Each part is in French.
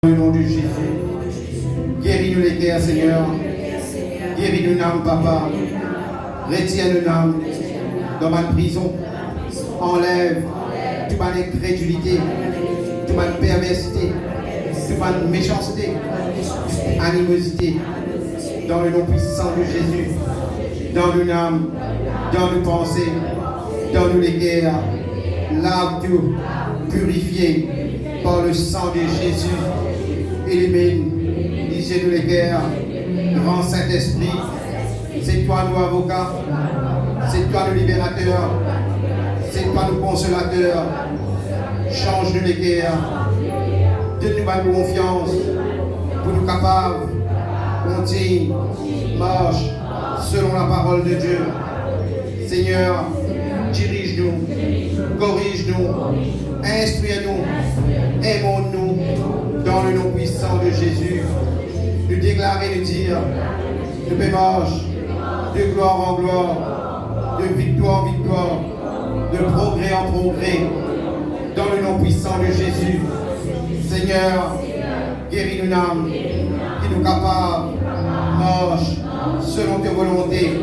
Dans le nom de Jésus, guéris-nous les guerres, Seigneur. Guéris-nous l'âme, Papa. Retiens-nous l'âme dans ma prison. Enlève toute ma incrédulité, toute ma perversité, toute ma méchanceté, animosité. Dans le nom puissant de Jésus, dans nos âmes, dans nos pensées, dans nos les guerres. Lave-nous, purifié par le sang de Jésus. Élimine, lisez-nous les guerres, grand Saint-Esprit, c'est toi nous avocats, c'est toi nous libérateurs, c'est toi nous consolateurs, change-nous les guerres, donne-nous bonne confiance, pour nous capables, continue, marche, selon la parole de Dieu. Seigneur, dirige-nous, corrige-nous, instruis-nous, aimons-nous, dans le nom puissant de Jésus, nous déclarer, nous dire, de marche, de gloire en gloire, de victoire en victoire, de progrès en progrès, dans le nom puissant de Jésus. Seigneur, guéris-nous l'âme, qui nous capable, marche, selon tes volontés,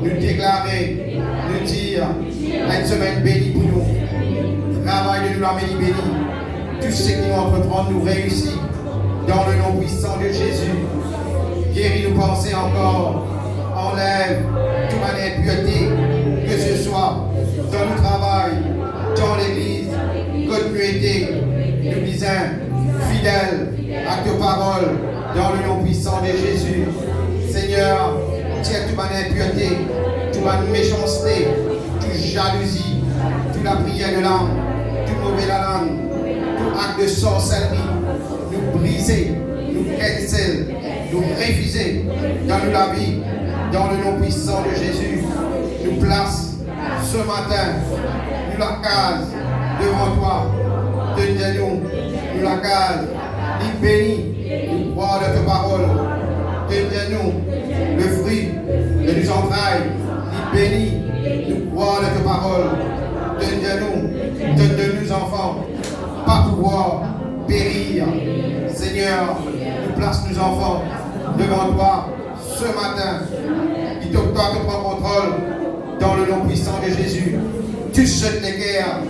nous déclarer, nous dire, une semaine bénie pour nous, travail de nous la bénie. Tout ce qui nous entreprend nous réussit dans le nom puissant de Jésus. Guéris nos pensées encore. Enlève toute ma impureté, que ce soit dans le travail, dans l'église, que nous été, nous disons, fidèles à tes paroles, dans le nom puissant de Jésus. Seigneur, tiens toute ma impureté, toute ma méchanceté, toute jalousie, toute la prière de l'âme, toute mauvaise langue, acte de sorcellerie, nous briser, nous cancel, nous refuser dans la vie, dans le nom puissant de Jésus, nous place ce matin, nous la case devant toi, tenez-nous, la case, nous bénis, nous croire de tes paroles, tenez-nous le fruit de nos entrailles, nous bénis, nous croire de tes paroles, tenez-nous enfants, pas pouvoir périr. Seigneur, nous place nos enfants devant toi ce matin. Il te toi qui prends contrôle dans le nom puissant de Jésus. Tu jettes les guerres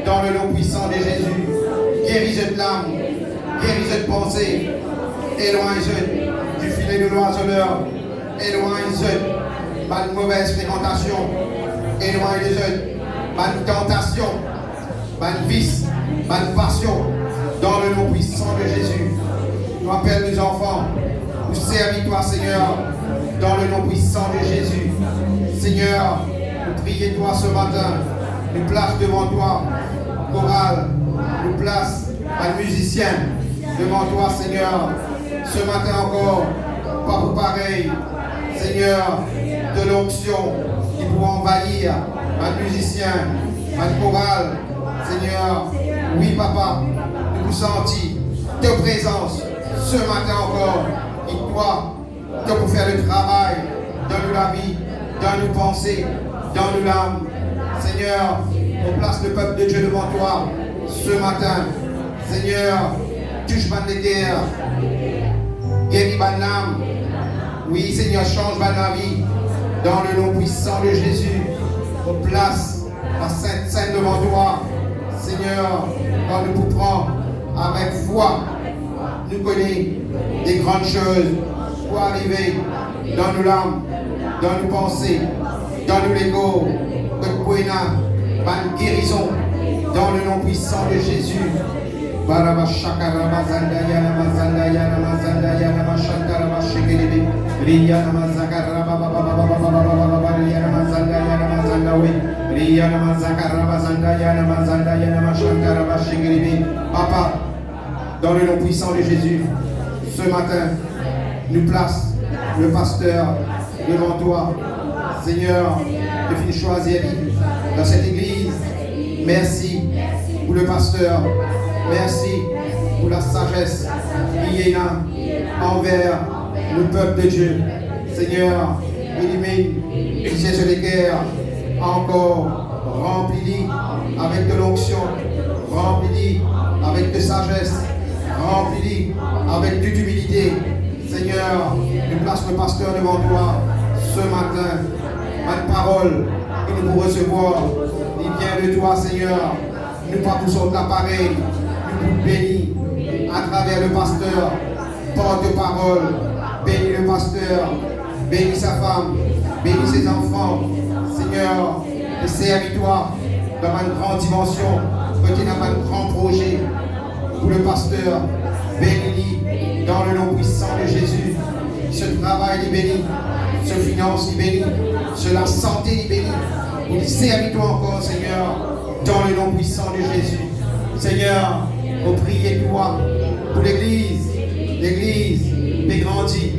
dans le nom puissant de Jésus. Guéris cette l'âme, guéris cette pensée. Éloigne du filet de l'oiseleur. Éloigne ma mauvaise fréquentation. Éloigne ma tentation, ma vice, ma passion, dans le nom puissant de Jésus. Nous appelle nos enfants, nous servis toi Seigneur, dans le nom puissant de Jésus. Seigneur, nous prions toi ce matin, nous place devant toi, chorale, nous place un musicien devant toi Seigneur, ce matin encore, pas pour pareil, Seigneur, de l'onction qui pourra envahir un musicien, un chorale, Seigneur, oui papa, nous sentis ta présence ce matin encore, et toi, que pour faire le travail dans nos la vie, dans nos pensées, dans nos âmes. Seigneur, on place le peuple de Dieu devant toi ce matin. Seigneur, touche ma guerre, guéris ma âme. Oui Seigneur, change ma vie dans le nom puissant de Jésus. On place la Sainte Seine devant toi. Seigneur, quand nous pouvons avec foi, nous connaissons des grandes choses pour arriver dans nos âmes, dans nos pensées, dans nos légos, que nous pouvons une guérison dans le nom puissant de Jésus. Papa, dans le nom puissant de Jésus, ce matin, nous place le pasteur devant toi. Seigneur, tu finis choisir dans cette église. Merci pour le pasteur. Merci pour la sagesse qui est là envers le peuple de Dieu. Seigneur, élimine sur les guerres, encore remplis avec de l'onction, remplis avec de sagesse, Remplis avec toute humilité. Seigneur, nous place le pasteur devant toi ce matin. Ma parole, il nous recevoir. Il vient de toi, Seigneur. Nous pas tous autres l'appareil. Nous bénis à travers le pasteur. Porte-parole. Bénis le pasteur. Bénis sa femme. Bénis ses enfants. Seigneur, et servis-toi dans une grande dimension. Petit dans un grand projet pour le pasteur. Bénis dans le nom puissant de Jésus. Ce travail est béni. Ce finance est béni. Ce la santé est béni. Pour lui servir-toi encore, Seigneur, dans le nom puissant de Jésus. Seigneur, on prie toi pour l'Église. L'Église peut grandir,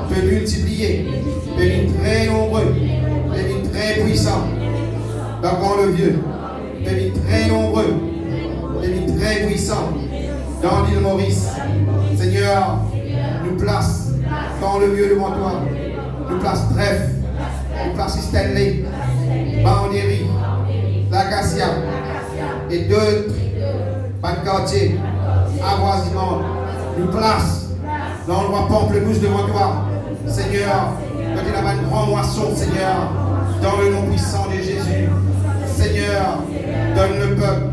peut multiplier, peut être très nombreux, peut être très puissant. Dans le vieux, peut être très nombreux, peut être très puissant. Dans l'île Maurice, Seigneur, nous place dans le vieux devant toi. Nous place Trèfle, nous place Stanley, Bandéry, l'Acacia et d'autres quartiers, avoisinants. Nous place dans le roi Pamplemousse devant toi. Seigneur, quand il a une grande moisson, Seigneur, dans le nom puissant de Jésus. Seigneur, donne le peuple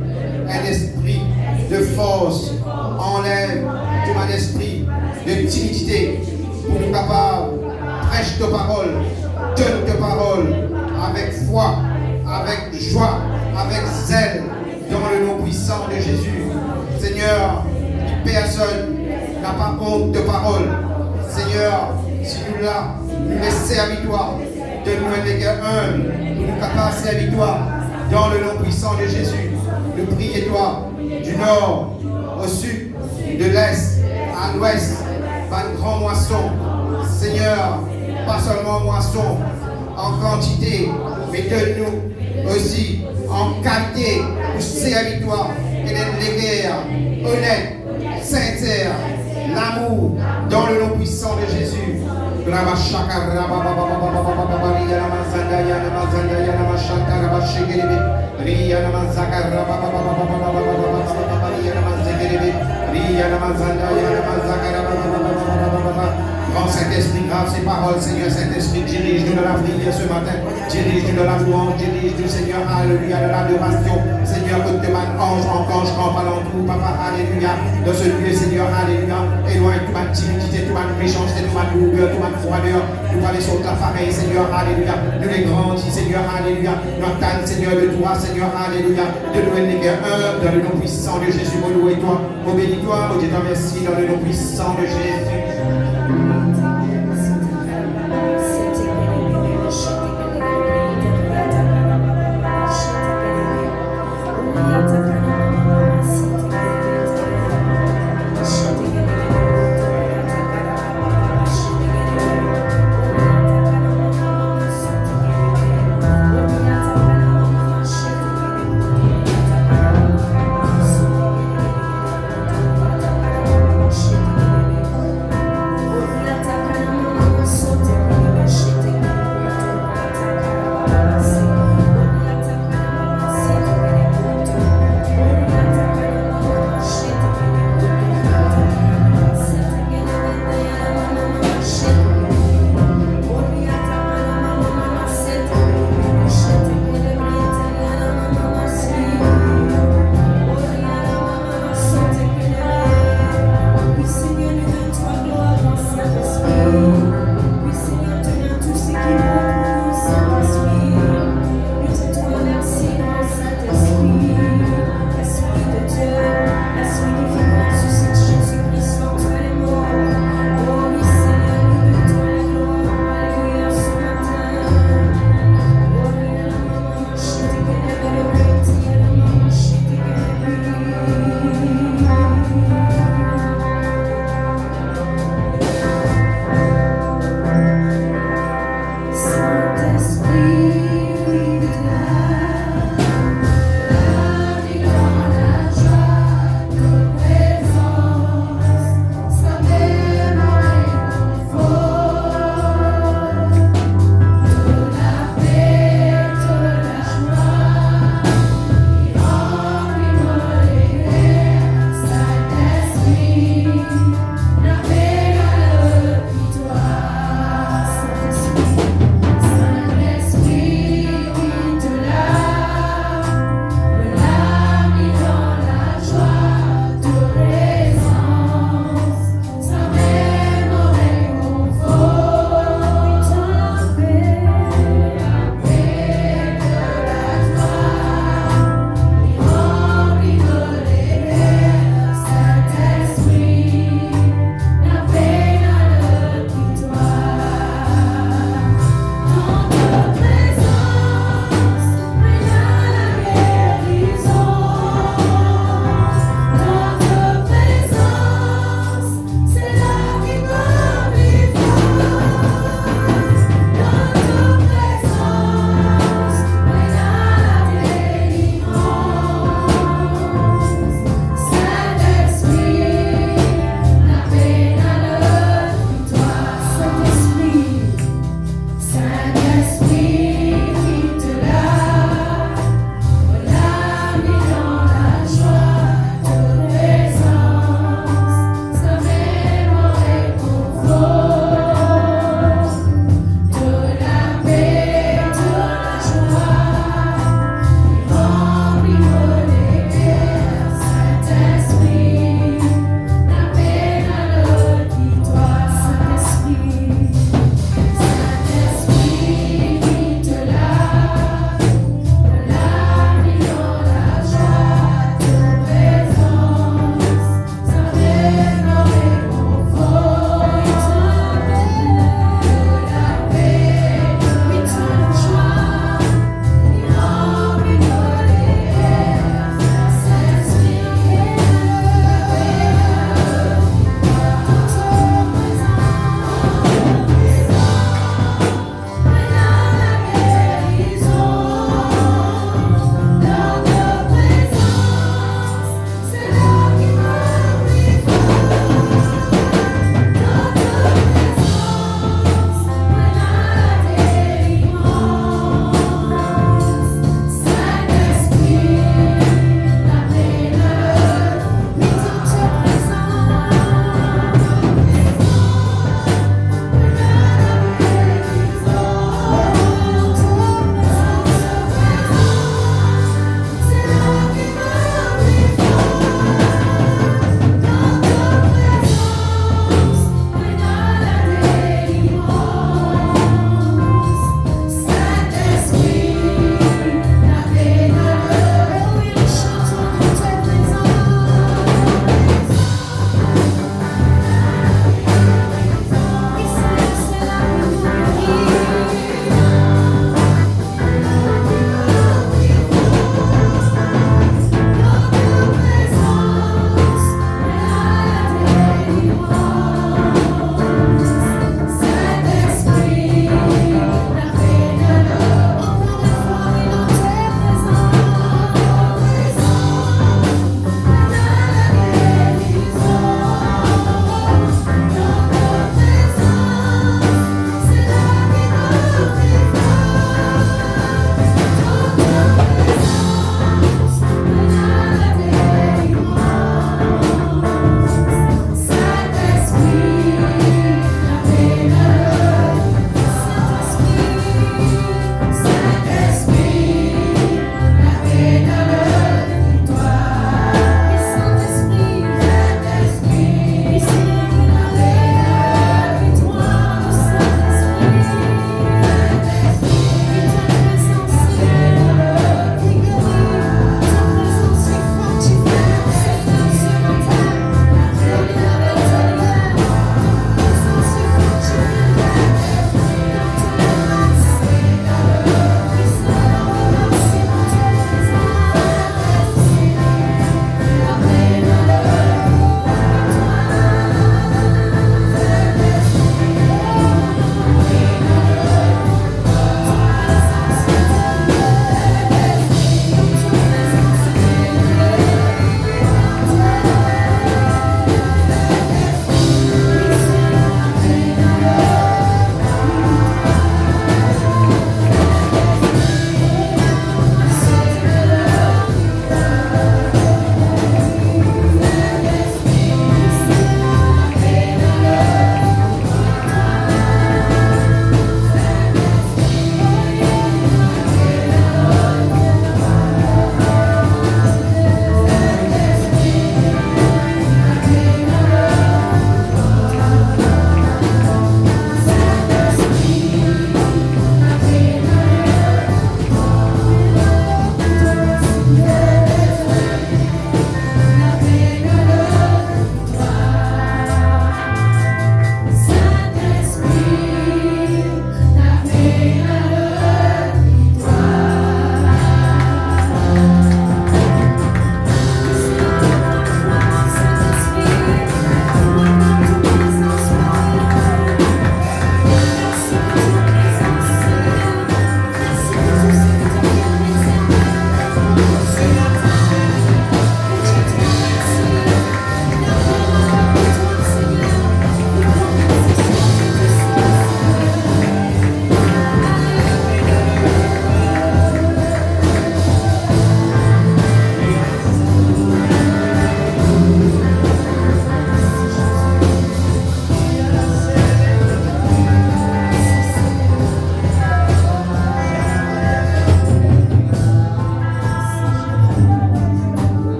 un esprit de force. Enlève tout un esprit de timidité pour nous capables. Prêche ta parole, donne ta parole avec foi, avec joie, avec zèle, dans le nom puissant de Jésus. Seigneur, personne n'a pas honte de parole. Seigneur, si nous là, nous les serviteurs, donne-nous un égard humble, pour nous capables de serviteurs, dans le nom puissant de Jésus. Nous prions toi du nord au sud, de l'est à l'ouest, par une grande moisson. Seigneur, pas seulement moisson en quantité, mais donne-nous aussi en qualité pour servir-toi et d'être l'égard honnête, sincère, l'amour dans le nom puissant de Jésus. Grand Saint-Esprit, grave ces paroles, Seigneur Saint-Esprit, dirige-nous dans la prière ce matin, dirige-nous dans la louange, dirige-nous, Seigneur, alléluia, dans l'adoration, Seigneur, que tes mains ange en camp pendant tout, Papa, alléluia, dans ce lieu, Seigneur, alléluia, éloigne toute ma timidité, toute ma méchanceté, toute ma lourdeur, toute ma froideur, nous parler sur ta famille, Seigneur, alléluia, nous les grandis, Seigneur, alléluia, nous attendons, Seigneur, de toi, Seigneur, alléluia, de nous les guerres, dans le nom puissant de Jésus, mon loué toi, mon bénis toi, mon Dieu, merci, dans le nom puissant de Jésus.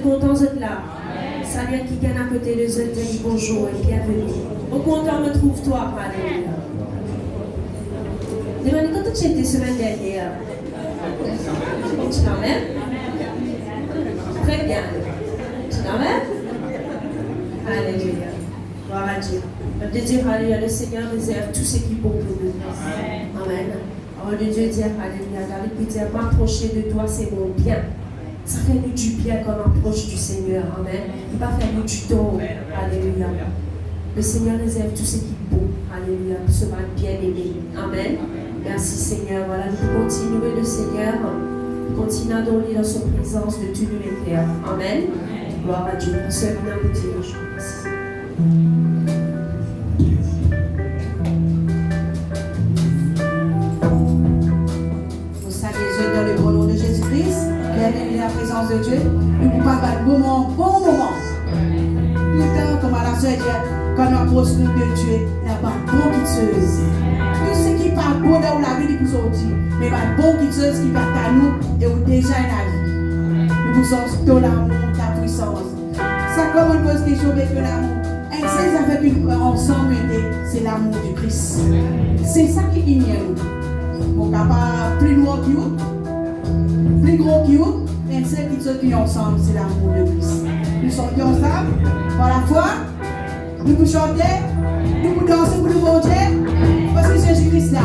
êtes contents d'être là. Salut à qui est à côté de eux, dit bonjour et bienvenue. Au content me trouve-toi, alléluia. Demandez quand tu étais semaine dernière. Tu l'as même? Très bien. Tu l'as même? Alléluia. Gloire à Dieu. De dire alléluia, le Seigneur réserve tout ce qui est bon pour nous. Amen. Alors de Dieu dire alléluia. David peut dire m'approcher de toi, c'est mon bien. Ça fait nous du bien quand on approche du Seigneur. Amen. Il ne va pas faire nous du tort. Alléluia. Le Seigneur réserve tout ce qui est bon. Alléluia. Pour ce mal bien aimé. Amen. Merci Seigneur. Voilà, nous pouvons continuer le Seigneur. Continuons à adorer dans sa présence de tout le cœur. Amen. Gloire à Dieu. Nous sommes là pour dire les choses. Vous saluez Dieu dans le bon nom de Jésus-Christ. Bienvenue à la présence de Dieu. Nous pouvons avoir un bon moment. Le temps, comme à la soeur dit, quand on approche de Dieu, il n'y a pas de bon quitteuse. Tout ce qui n'est pas bon dans la vie, nous pouvons dire, mais pas de bon quitteuse qui va à nous et où déjà il a vie. Nous pouvons dans l'amour, la puissance. Ça, comme on pose question avec l'amour, et c'est avec une ensemble, c'est l'amour du Christ. C'est ça qui unit nous. Mon papa, plus loin que vous, plus gros que vous, et c'est qui sont unis ensemble, c'est l'amour de Christ. Nous sommes ensemble, par la foi, nous pouvons chanter, nous pouvons danser pour le bon Dieu, parce que Jésus-Christ là.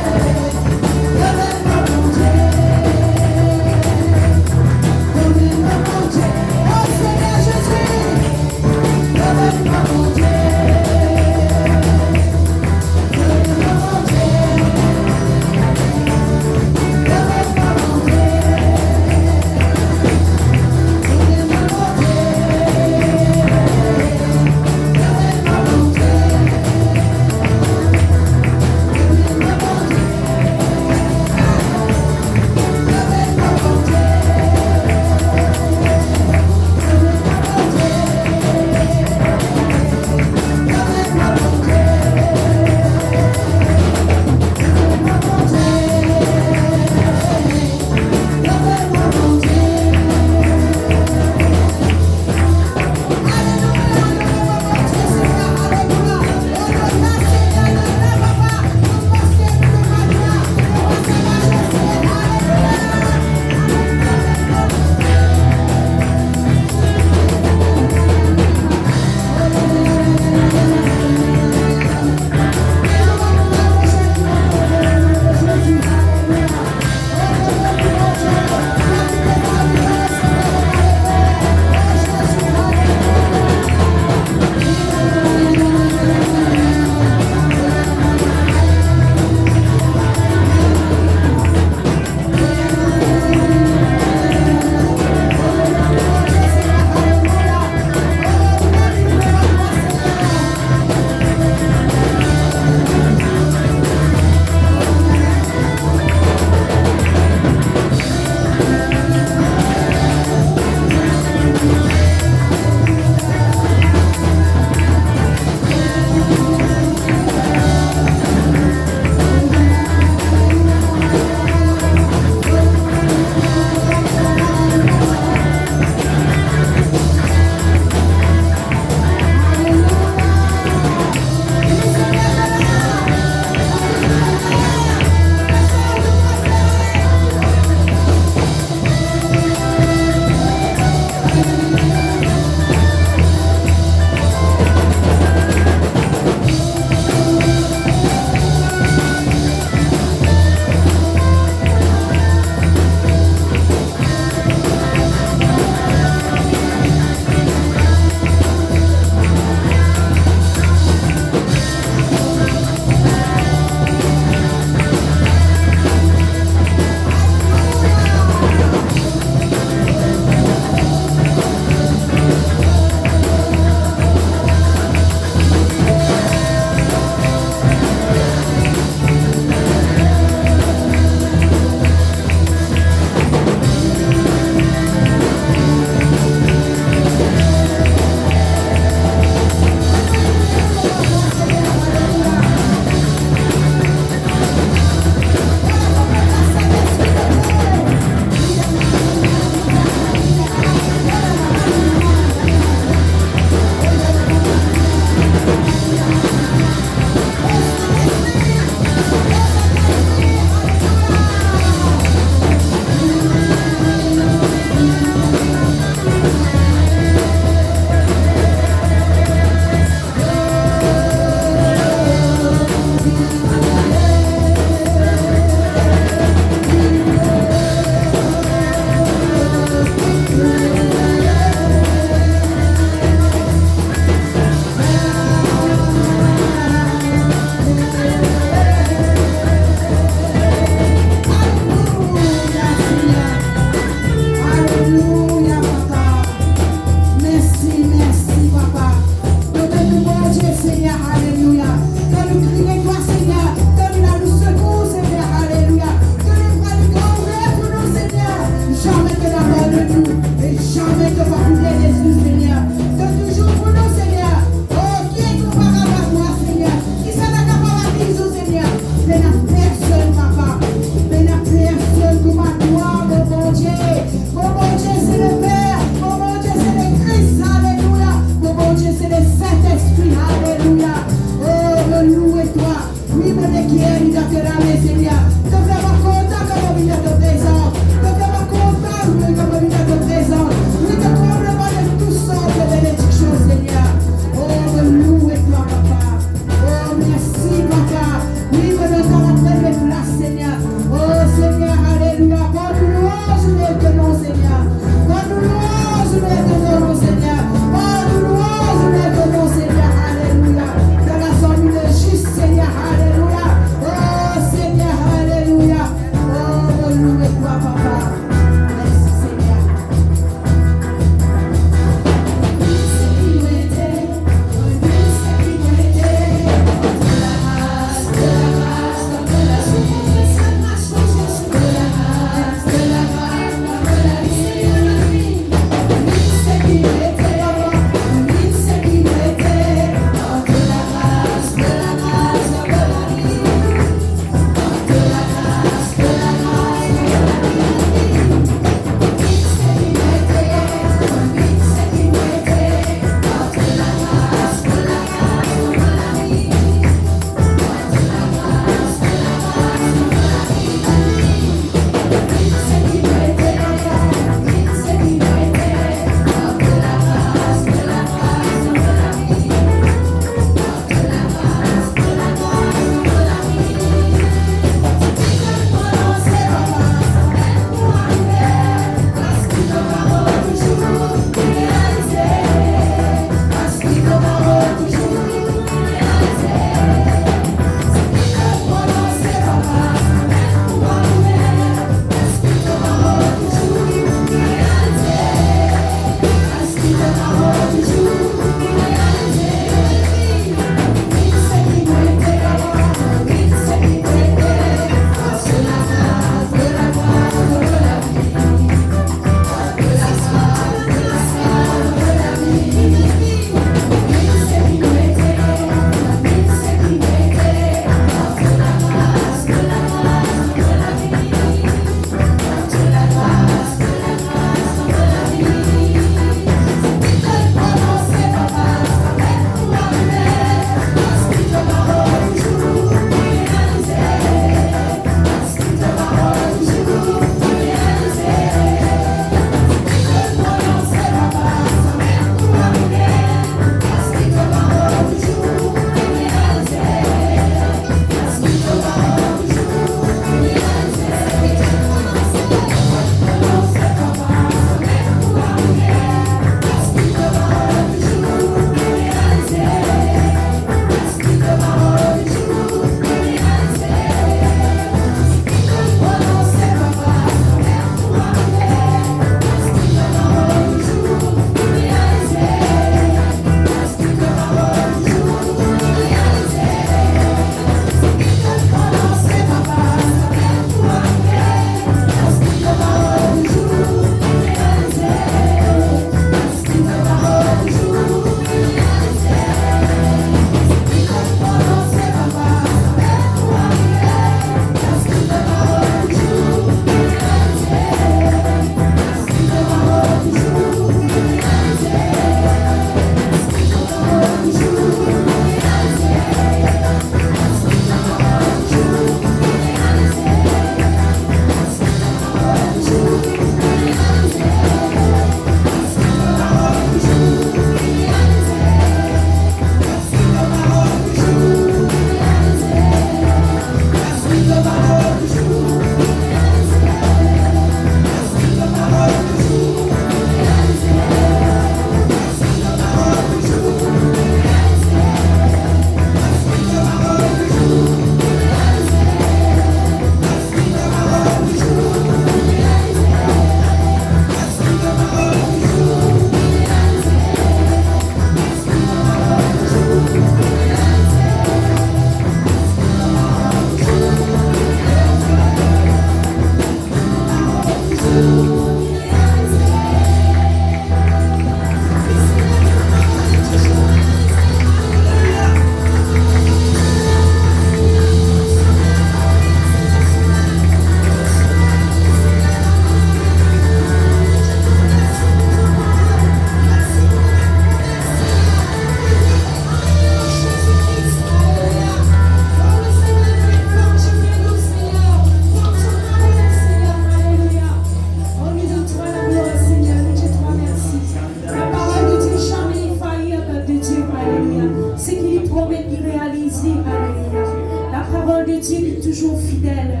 promet d'y réaliser. Alléluia. La parole de Dieu est toujours fidèle.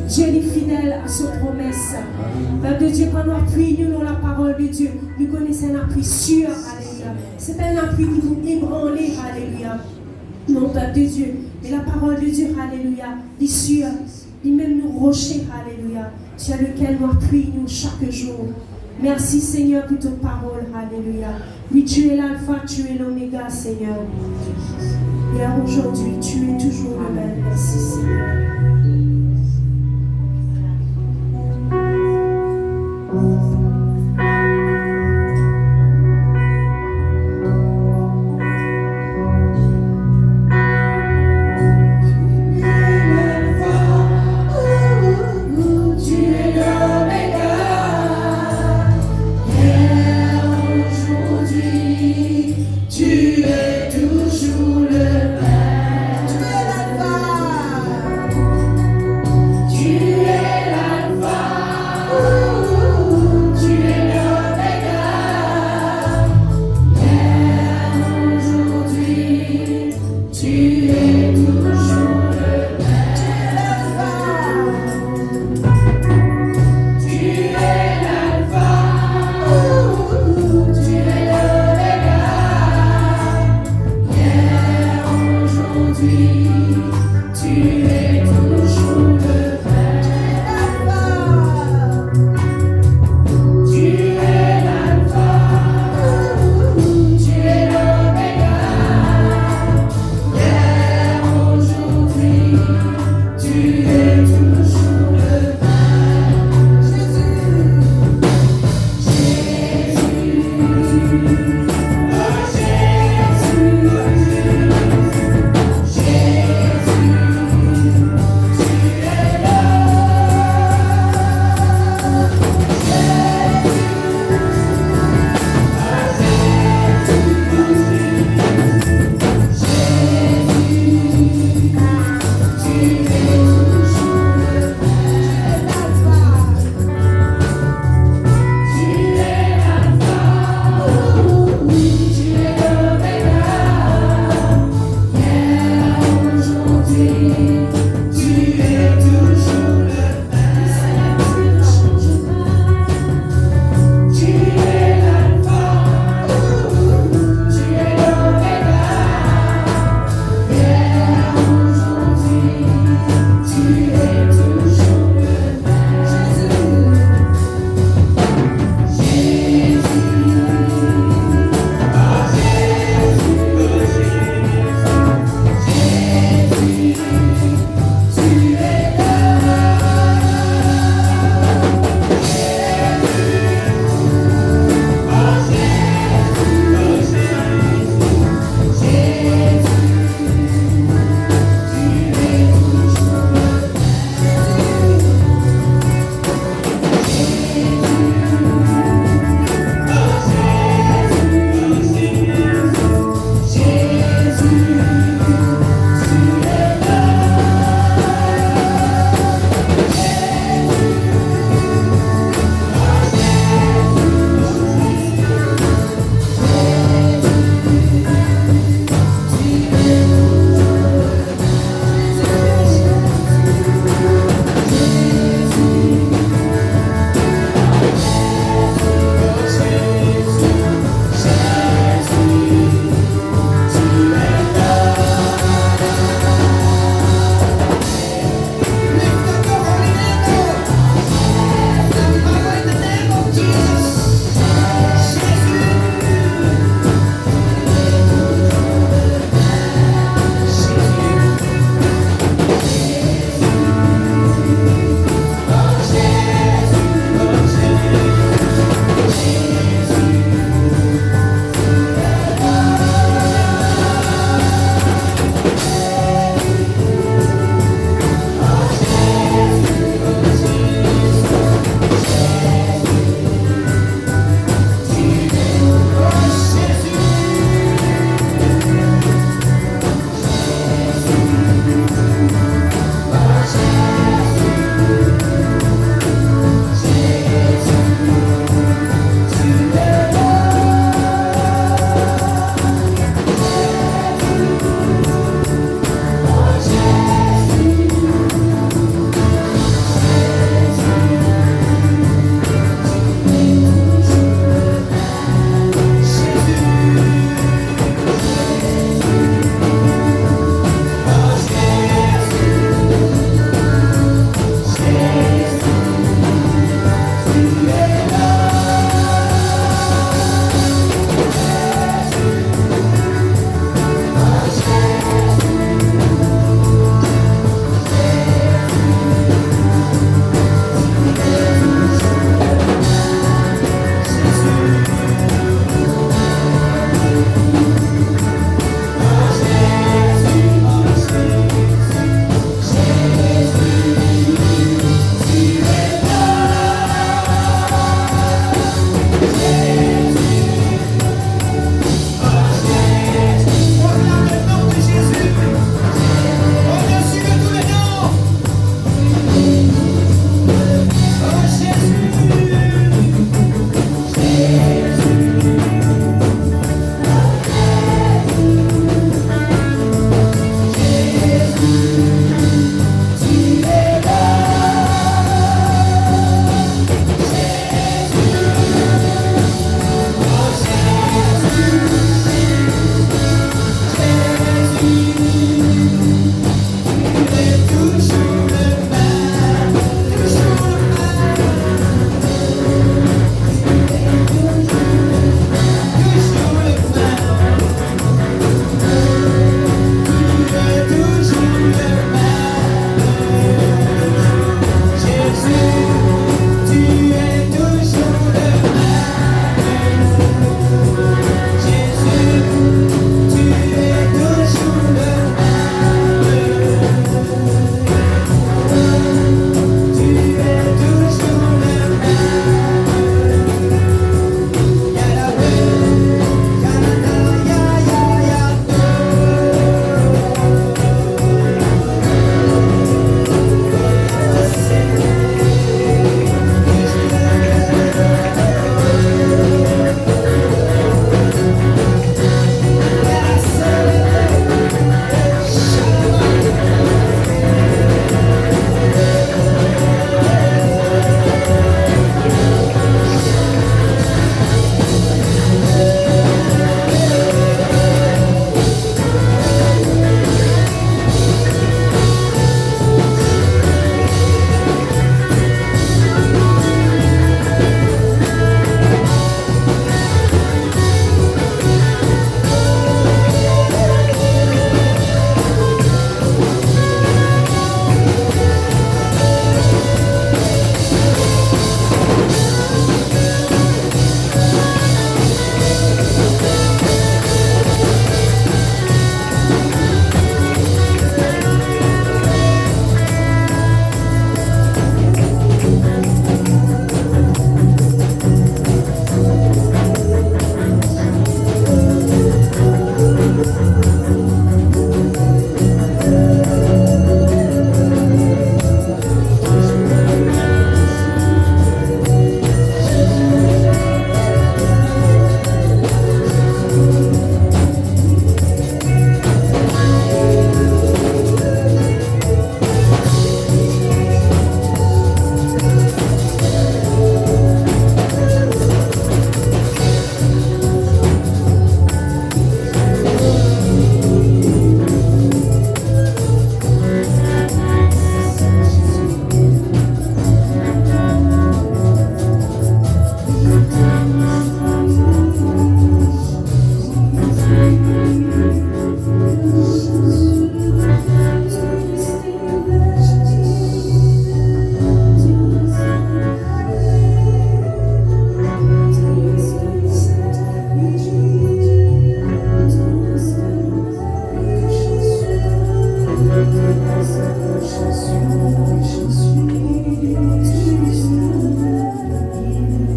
Dieu est fidèle à ses promesses. Peuple de Dieu, quand nous appuyons dans la parole de Dieu, nous connaissons un appui sûr. Alléluia. C'est un appui qui vous ébranle. Alléluia. Non, peuple de Dieu. Mais la parole de Dieu, alléluia, est sûre. Il même nous rocher, alléluia, sur lequel nous appuyons chaque jour. Merci Seigneur pour ta parole, alléluia. Oui, tu es l'alpha, tu es l'oméga, Seigneur. Et aujourd'hui, tu es toujours le même. Merci Seigneur. Tu es toujours le même. Tu es l'alpha.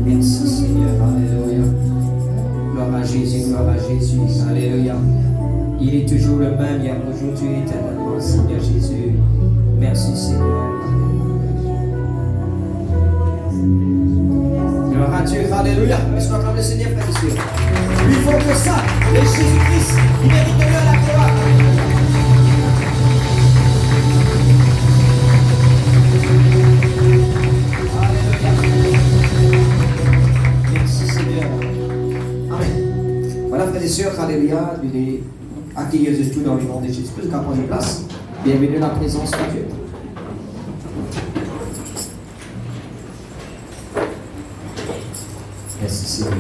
Merci Seigneur, alléluia. Gloire à Jésus, gloire à Jésus, alléluia. Il est toujours le même, hier, aujourd'hui, éternellement, Seigneur Jésus. Merci Seigneur. Gloire à Dieu, alléluia. Laisse-moi acclamer le Seigneur, frère et sœur. Lui, il faut que ça, et Jésus-Christ, il mérite de la gloire. Merci Seigneur. Amen. Voilà frères et sœurs, alléluia. Venez accueillir de tout dans le nom de Jésus-Christ. Qu'à prendre place. Bienvenue dans la présence de Dieu. Merci Seigneur.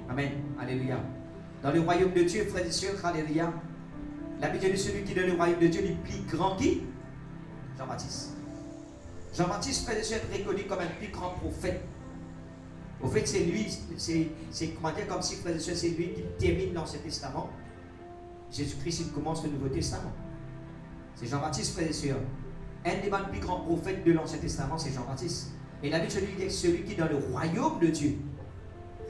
Amen. Alléluia. Dans le royaume de Dieu, frères et sœurs, alléluia. La Bible dit celui qui est dans le royaume de Dieu, le plus grand qui? Jean-Baptiste. Jean-Baptiste, frère et sœurs, est reconnu comme un plus grand prophète. Au fait, c'est lui, c'est comment dire, comme si, frère et sœurs, c'est lui qui termine l'Ancien Testament. Jésus-Christ, il commence le Nouveau Testament. C'est Jean-Baptiste, frère et sœurs. Un des plus grands prophètes de l'Ancien Testament, c'est Jean-Baptiste. Et la Bible dit celui qui est dans le royaume de Dieu.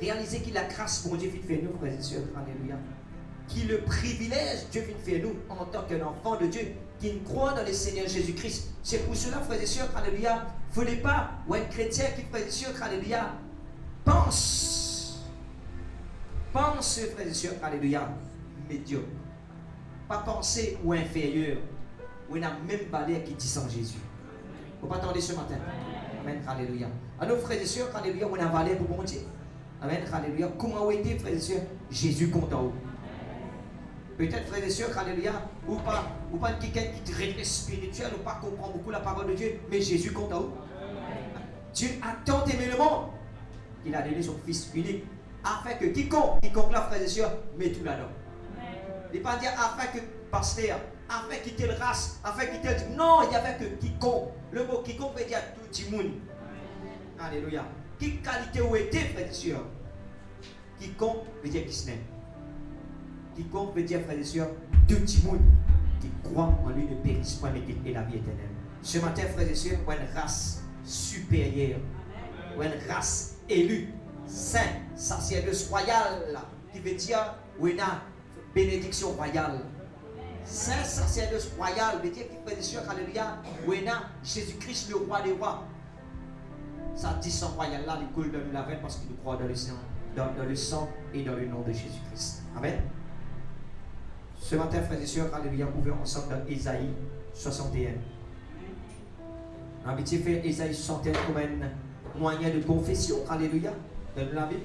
Réalisez qu'il a la grâce, mon Dieu, vite fait nous, frères et sœurs, alléluia. Qui le privilège, Dieu vient faire nous, en tant qu'un enfant de Dieu, qui croit dans le Seigneur Jésus-Christ. C'est pour cela, frères et sœurs, alléluia, il ne faut pas, ou un chrétien qui, frères et sœurs, alléluia, pense, frères et sœurs, alléluia, médiocre. Pas penser ou inférieur, ou n'a même pas l'air qui dit sans Jésus. Il ne faut pas attendre ce matin. Amen, alléluia. Alors, frères et sœurs, alléluia, on a valé pour bon Dieu. Amen, alléluia. Comment vous êtes, frères et sœurs? Jésus compte en vous. Peut-être, frères et sœurs, alléluia, ou pas quelqu'un qui est très spirituel, ou pas comprend beaucoup la parole de Dieu, mais Jésus compte en vous. Dieu a tant aimé le monde qu'il a donné son Fils unique, afin que quiconque là, frères et sœurs, met tout là-dedans. Il ne pas dire afin que pasteur, afin qu'il telle race, afin qu'il telle. Non, il n'y avait que quiconque. Le mot quiconque veut dire tout le monde. Alléluia. Quelle qualité ou était, frères et sœurs? Quiconque veut dire qui se n'aime. Quiconque veut dire, frères et sœurs, tout le monde qui croit en lui ne périsse point, mais qu'il ait la vie éternelle. Ce matin, frères et sœurs, une race supérieure, une race élue, saint, sacerdoce royal, qui veut dire une bénédiction royale. Saint sacerdoce royal veut dire, frères et sœurs, alléluia, une Jésus-Christ, le roi des rois. Ça dit son royal là, il coule dans la veine parce qu'il croit dans le sang, dans le sang et dans le nom de Jésus-Christ. Amen. Ce matin, frères et sœurs, alléluia, ouvrons ensemble dans Ésaïe 61. L'habitude fait Ésaïe 61 comme un moyen de confession, alléluia, dans la Bible.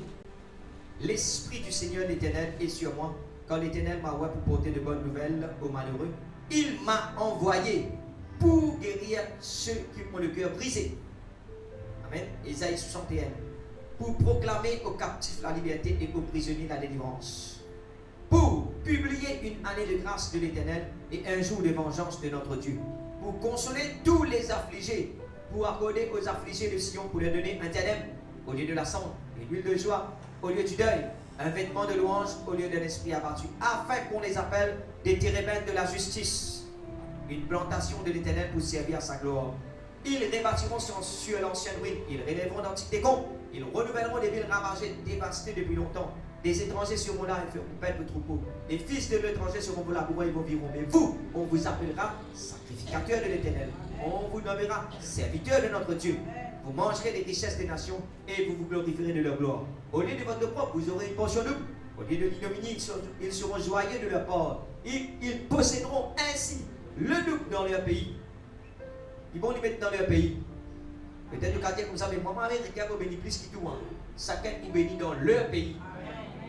L'Esprit du Seigneur l'Éternel est sur moi, quand l'Éternel m'a envoyé pour porter de bonnes nouvelles aux malheureux. Il m'a envoyé pour guérir ceux qui ont le cœur brisé. Amen. Ésaïe 61. Pour proclamer aux captifs la liberté et aux prisonniers la délivrance. Pour publier une année de grâce de l'Éternel et un jour de vengeance de notre Dieu. Pour consoler tous les affligés. Pour accorder aux affligés de Sion, pour leur donner un diadème au lieu de la cendre, et l'huile de joie au lieu du deuil, un vêtement de louange au lieu d'un esprit abattu, afin qu'on les appelle des térébintes de la justice, une plantation de l'Éternel pour servir à sa gloire. Ils rebâtiront sur l'ancienne ruine, ils relèveront d'antiques décombres, ils renouvelleront des villes ravagées, dévastées depuis longtemps. Des étrangers seront là et feront paître le troupeau. Les fils de l'étranger seront vos laboureurs et vos virons. Mais vous, on vous appellera sacrificateurs de l'Éternel. On vous nommera serviteurs de notre Dieu. Vous mangerez les richesses des nations et vous vous glorifierez de leur gloire. Au lieu de votre propre, vous aurez une portion double. Au lieu de l'ignominie, ils seront joyeux de leur part. Ils posséderont ainsi le double dans leur pays. Ils vont les mettre dans leur pays. Peut-être le quartier comme ça, mais maman américaine vous bénit plus que tout. Chacun vous bénit dans leur pays.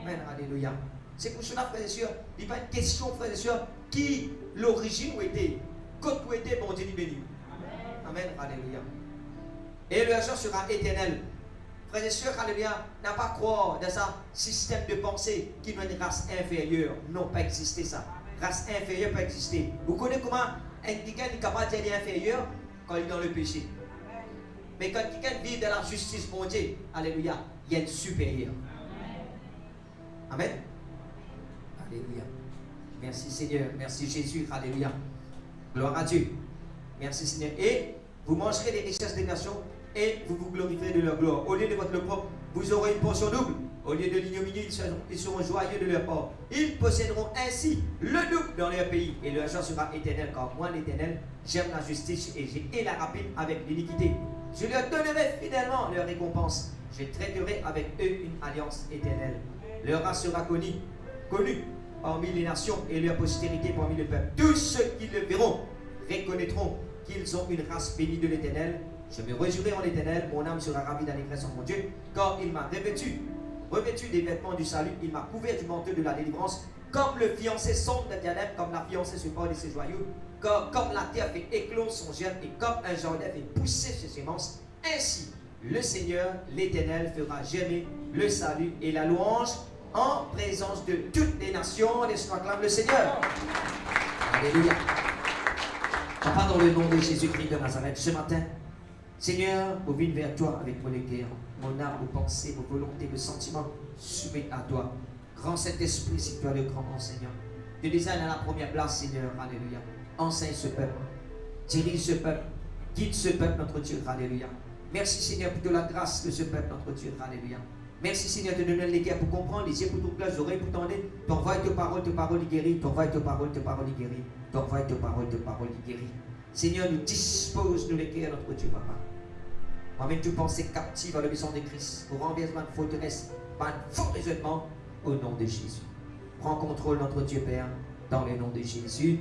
Amen, alléluia. C'est pour cela, frères et sœurs, il n'y a pas une question, frères et sœurs, qui l'origine où était, quand où était, bon Dieu béni. Amen, alléluia. Et le argent sera éternel. frères et sœurs, alléluia, n'a pas croire dans un système de pensée qui nous une race inférieure. Non, pas exister ça. Race inférieure pas exister. Vous connaissez comment quelqu'un est capable d'être inférieur quand il est dans le péché. Mais quand quelqu'un vit dans la justice, mon Dieu, alléluia, il y a une supérieure. Amen. Alléluia. Merci Seigneur, merci Jésus, alléluia. Gloire à Dieu. Merci Seigneur. Et vous mangerez des richesses des nations et vous vous glorifierez de leur gloire. Au lieu de votre propre, vous aurez une portion double. Au lieu de l'ignominie, ils seront joyeux de leur part. Ils posséderont ainsi le double dans leur pays. Et leur joie sera éternelle, car moi, l'Éternel, j'aime la justice et la rapine avec l'iniquité. Je leur donnerai fidèlement leur récompense. Je traiterai avec eux une alliance éternelle. Leur race sera connue parmi les nations et leur postérité parmi les peuples. Tous ceux qui le verront reconnaîtront qu'ils ont une race bénie de l'Éternel. Je me réjouirai en l'Éternel, mon âme sera ravie d'allégresse en mon Dieu, car il m'a revêtu des vêtements du salut, il m'a couvert du manteau de la délivrance, comme le fiancé sonde de diadème, comme la fiancée se porte de ses joyaux, comme la terre fait éclore son germe et comme un jardin fait pousser ses semences. Ainsi, le Seigneur, l'Éternel, fera germer le salut et la louange en présence de toutes les nations. Laisse-nous acclamer le Seigneur. Alléluia. Papa, dans le nom de Jésus-Christ de Nazareth, ce matin, Seigneur, vous venez vers toi avec mon cœur, mon âme, vos pensées, vos volontés, vos sentiments, soumis à toi. Grand Saint-Esprit, c'est toi le grand enseignant. Je désire à la première place, Seigneur, alléluia. Enseigne ce peuple, dirige ce peuple, guide ce peuple, notre Dieu, alléluia. Merci, Seigneur, pour la grâce de ce peuple, notre Dieu, alléluia. Merci, Seigneur, de donner les cœurs pour comprendre, les yeux pour t'ouvrir, les oreilles pour t'entendre. T'envoies tes paroles, guéris. T'envoies tes paroles, guéris. T'envoies tes paroles, guéris. Seigneur, nous dispose nous les cœurs, notre Dieu, papa. Amène tout pensée captive à l'obéissance de Christ, au renversement de forteresse, par un fort raisonnement, au nom de Jésus. Prends contrôle, notre Dieu Père, dans le nom de Jésus.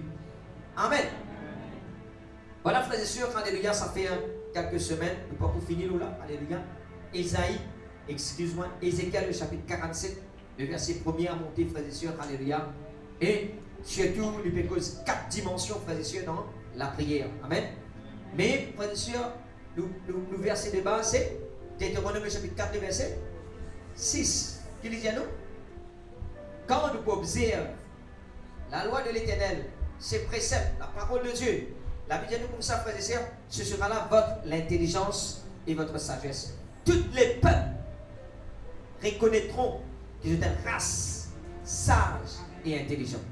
Amen. Voilà, frères et sœurs, alléluia, ça fait quelques semaines, nous pas pour finir là, alléluia. Ézéchiel, le chapitre 47, le verset 1er à monter, frères et sœurs, alléluia. Et surtout, il y a 4 dimensions, frères et sœurs, dans la prière. Amen. Mais, frères et sœurs, le verset de base, c'est Deutéronome chapitre 4, verset 6. Qui dit à nous? Quand nous observons la loi de l'Éternel, ses préceptes, la parole de Dieu, la Bible dit nous comme ça, frères et sœurs, ce sera là votre intelligence et votre sagesse. Toutes les peuples reconnaîtront que vous êtes une race sage et intelligente.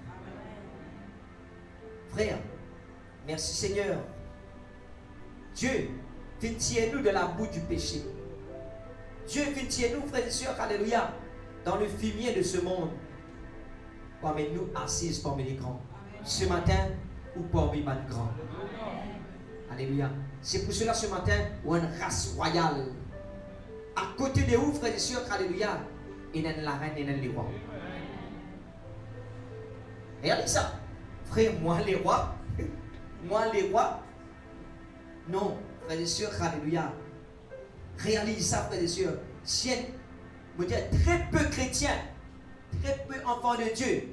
Frère, merci Seigneur. Dieu, tiens-nous de la boue du péché. Dieu, tiens-nous, frères et sœurs, alléluia, dans le fumier de ce monde. Parmi nous, assises parmi les grands. Ce matin, ou parmi les grands. Alléluia. C'est pour cela, ce matin, ou une race royale. À côté de vous, frères et sœurs, alléluia, il y a la reine et il y a les rois. Regardez ça. Frère, moi les rois. Non, frères et sœurs, alléluia. Réalise ça, frères et sœurs. Si vous dites très peu chrétiens, très peu enfants de Dieu,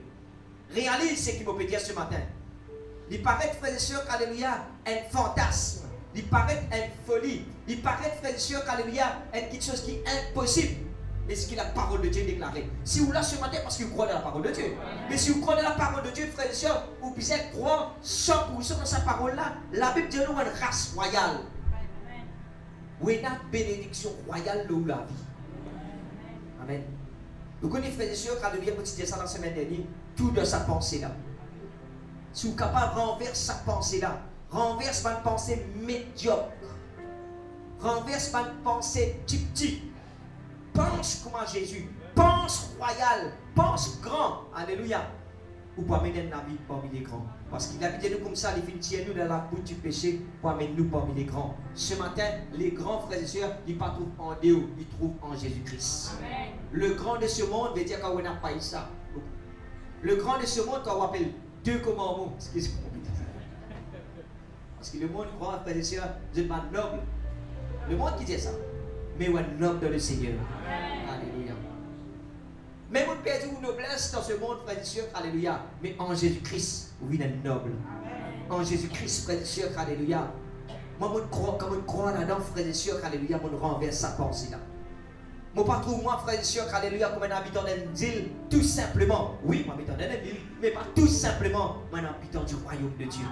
réalise ce qu'il me dire ce matin. Il paraît, frères et sœurs, alléluia, un fantasme. Il paraît une folie. Il paraît, frères et sœurs, alléluia, quelque chose qui est impossible. Mais ce que la parole de Dieu déclarée. Si vous l'avez ce matin, parce que vous croyez dans la parole de Dieu. Mais si vous croyez dans la parole de Dieu, frères et sœurs, vous pouvez croire 100% dans sa parole-là. La Bible dit nous une race royale. Où est la bénédiction royale de la vie. Amen. Vous connaissez, frères et sœurs, alléluia, quand tu dis ça dans la semaine dernière, tout de sa pensée-là. Si vous êtes capable de renverser sa pensée-là, renverse ma pensée médiocre, renverse ma pensée petit. Pense comme à Jésus, pense royal, pense grand, alléluia. Ou pour amener la vie parmi les grands. Parce qu'il a dit nous comme ça, il tient nous dans la boue du péché pour amener nous parmi les grands. Ce matin, les grands frères et sœurs, ils ne trouvent pas en Dieu, ils trouvent en Jésus-Christ. Le grand de ce monde veut dire qu'on n'a pas eu ça. Le grand de ce monde, qu'on appelle 2 commandements. Excusez-moi. Parce que le monde croit, frères et sœurs, vous êtes pas noble. Le monde qui dit ça. Mais vous êtes noble dans le Seigneur. Alléluia. Même vous perdez une noblesse dans ce monde, frères et sœurs, alléluia. Mais en Jésus-Christ, vous êtes noble. En Jésus-Christ, frères et sœurs, alléluia. Moi, je crois, comme je crois là-dedans, frères et sœurs, alléluia, je renverse sa pensée là. Moi, pas trop moi, frères et sœurs, alléluia, comme un habitant d'une île, tout simplement. Oui, moi, habitant d'une île, mais pas tout simplement, moi, un habitant du royaume de Dieu.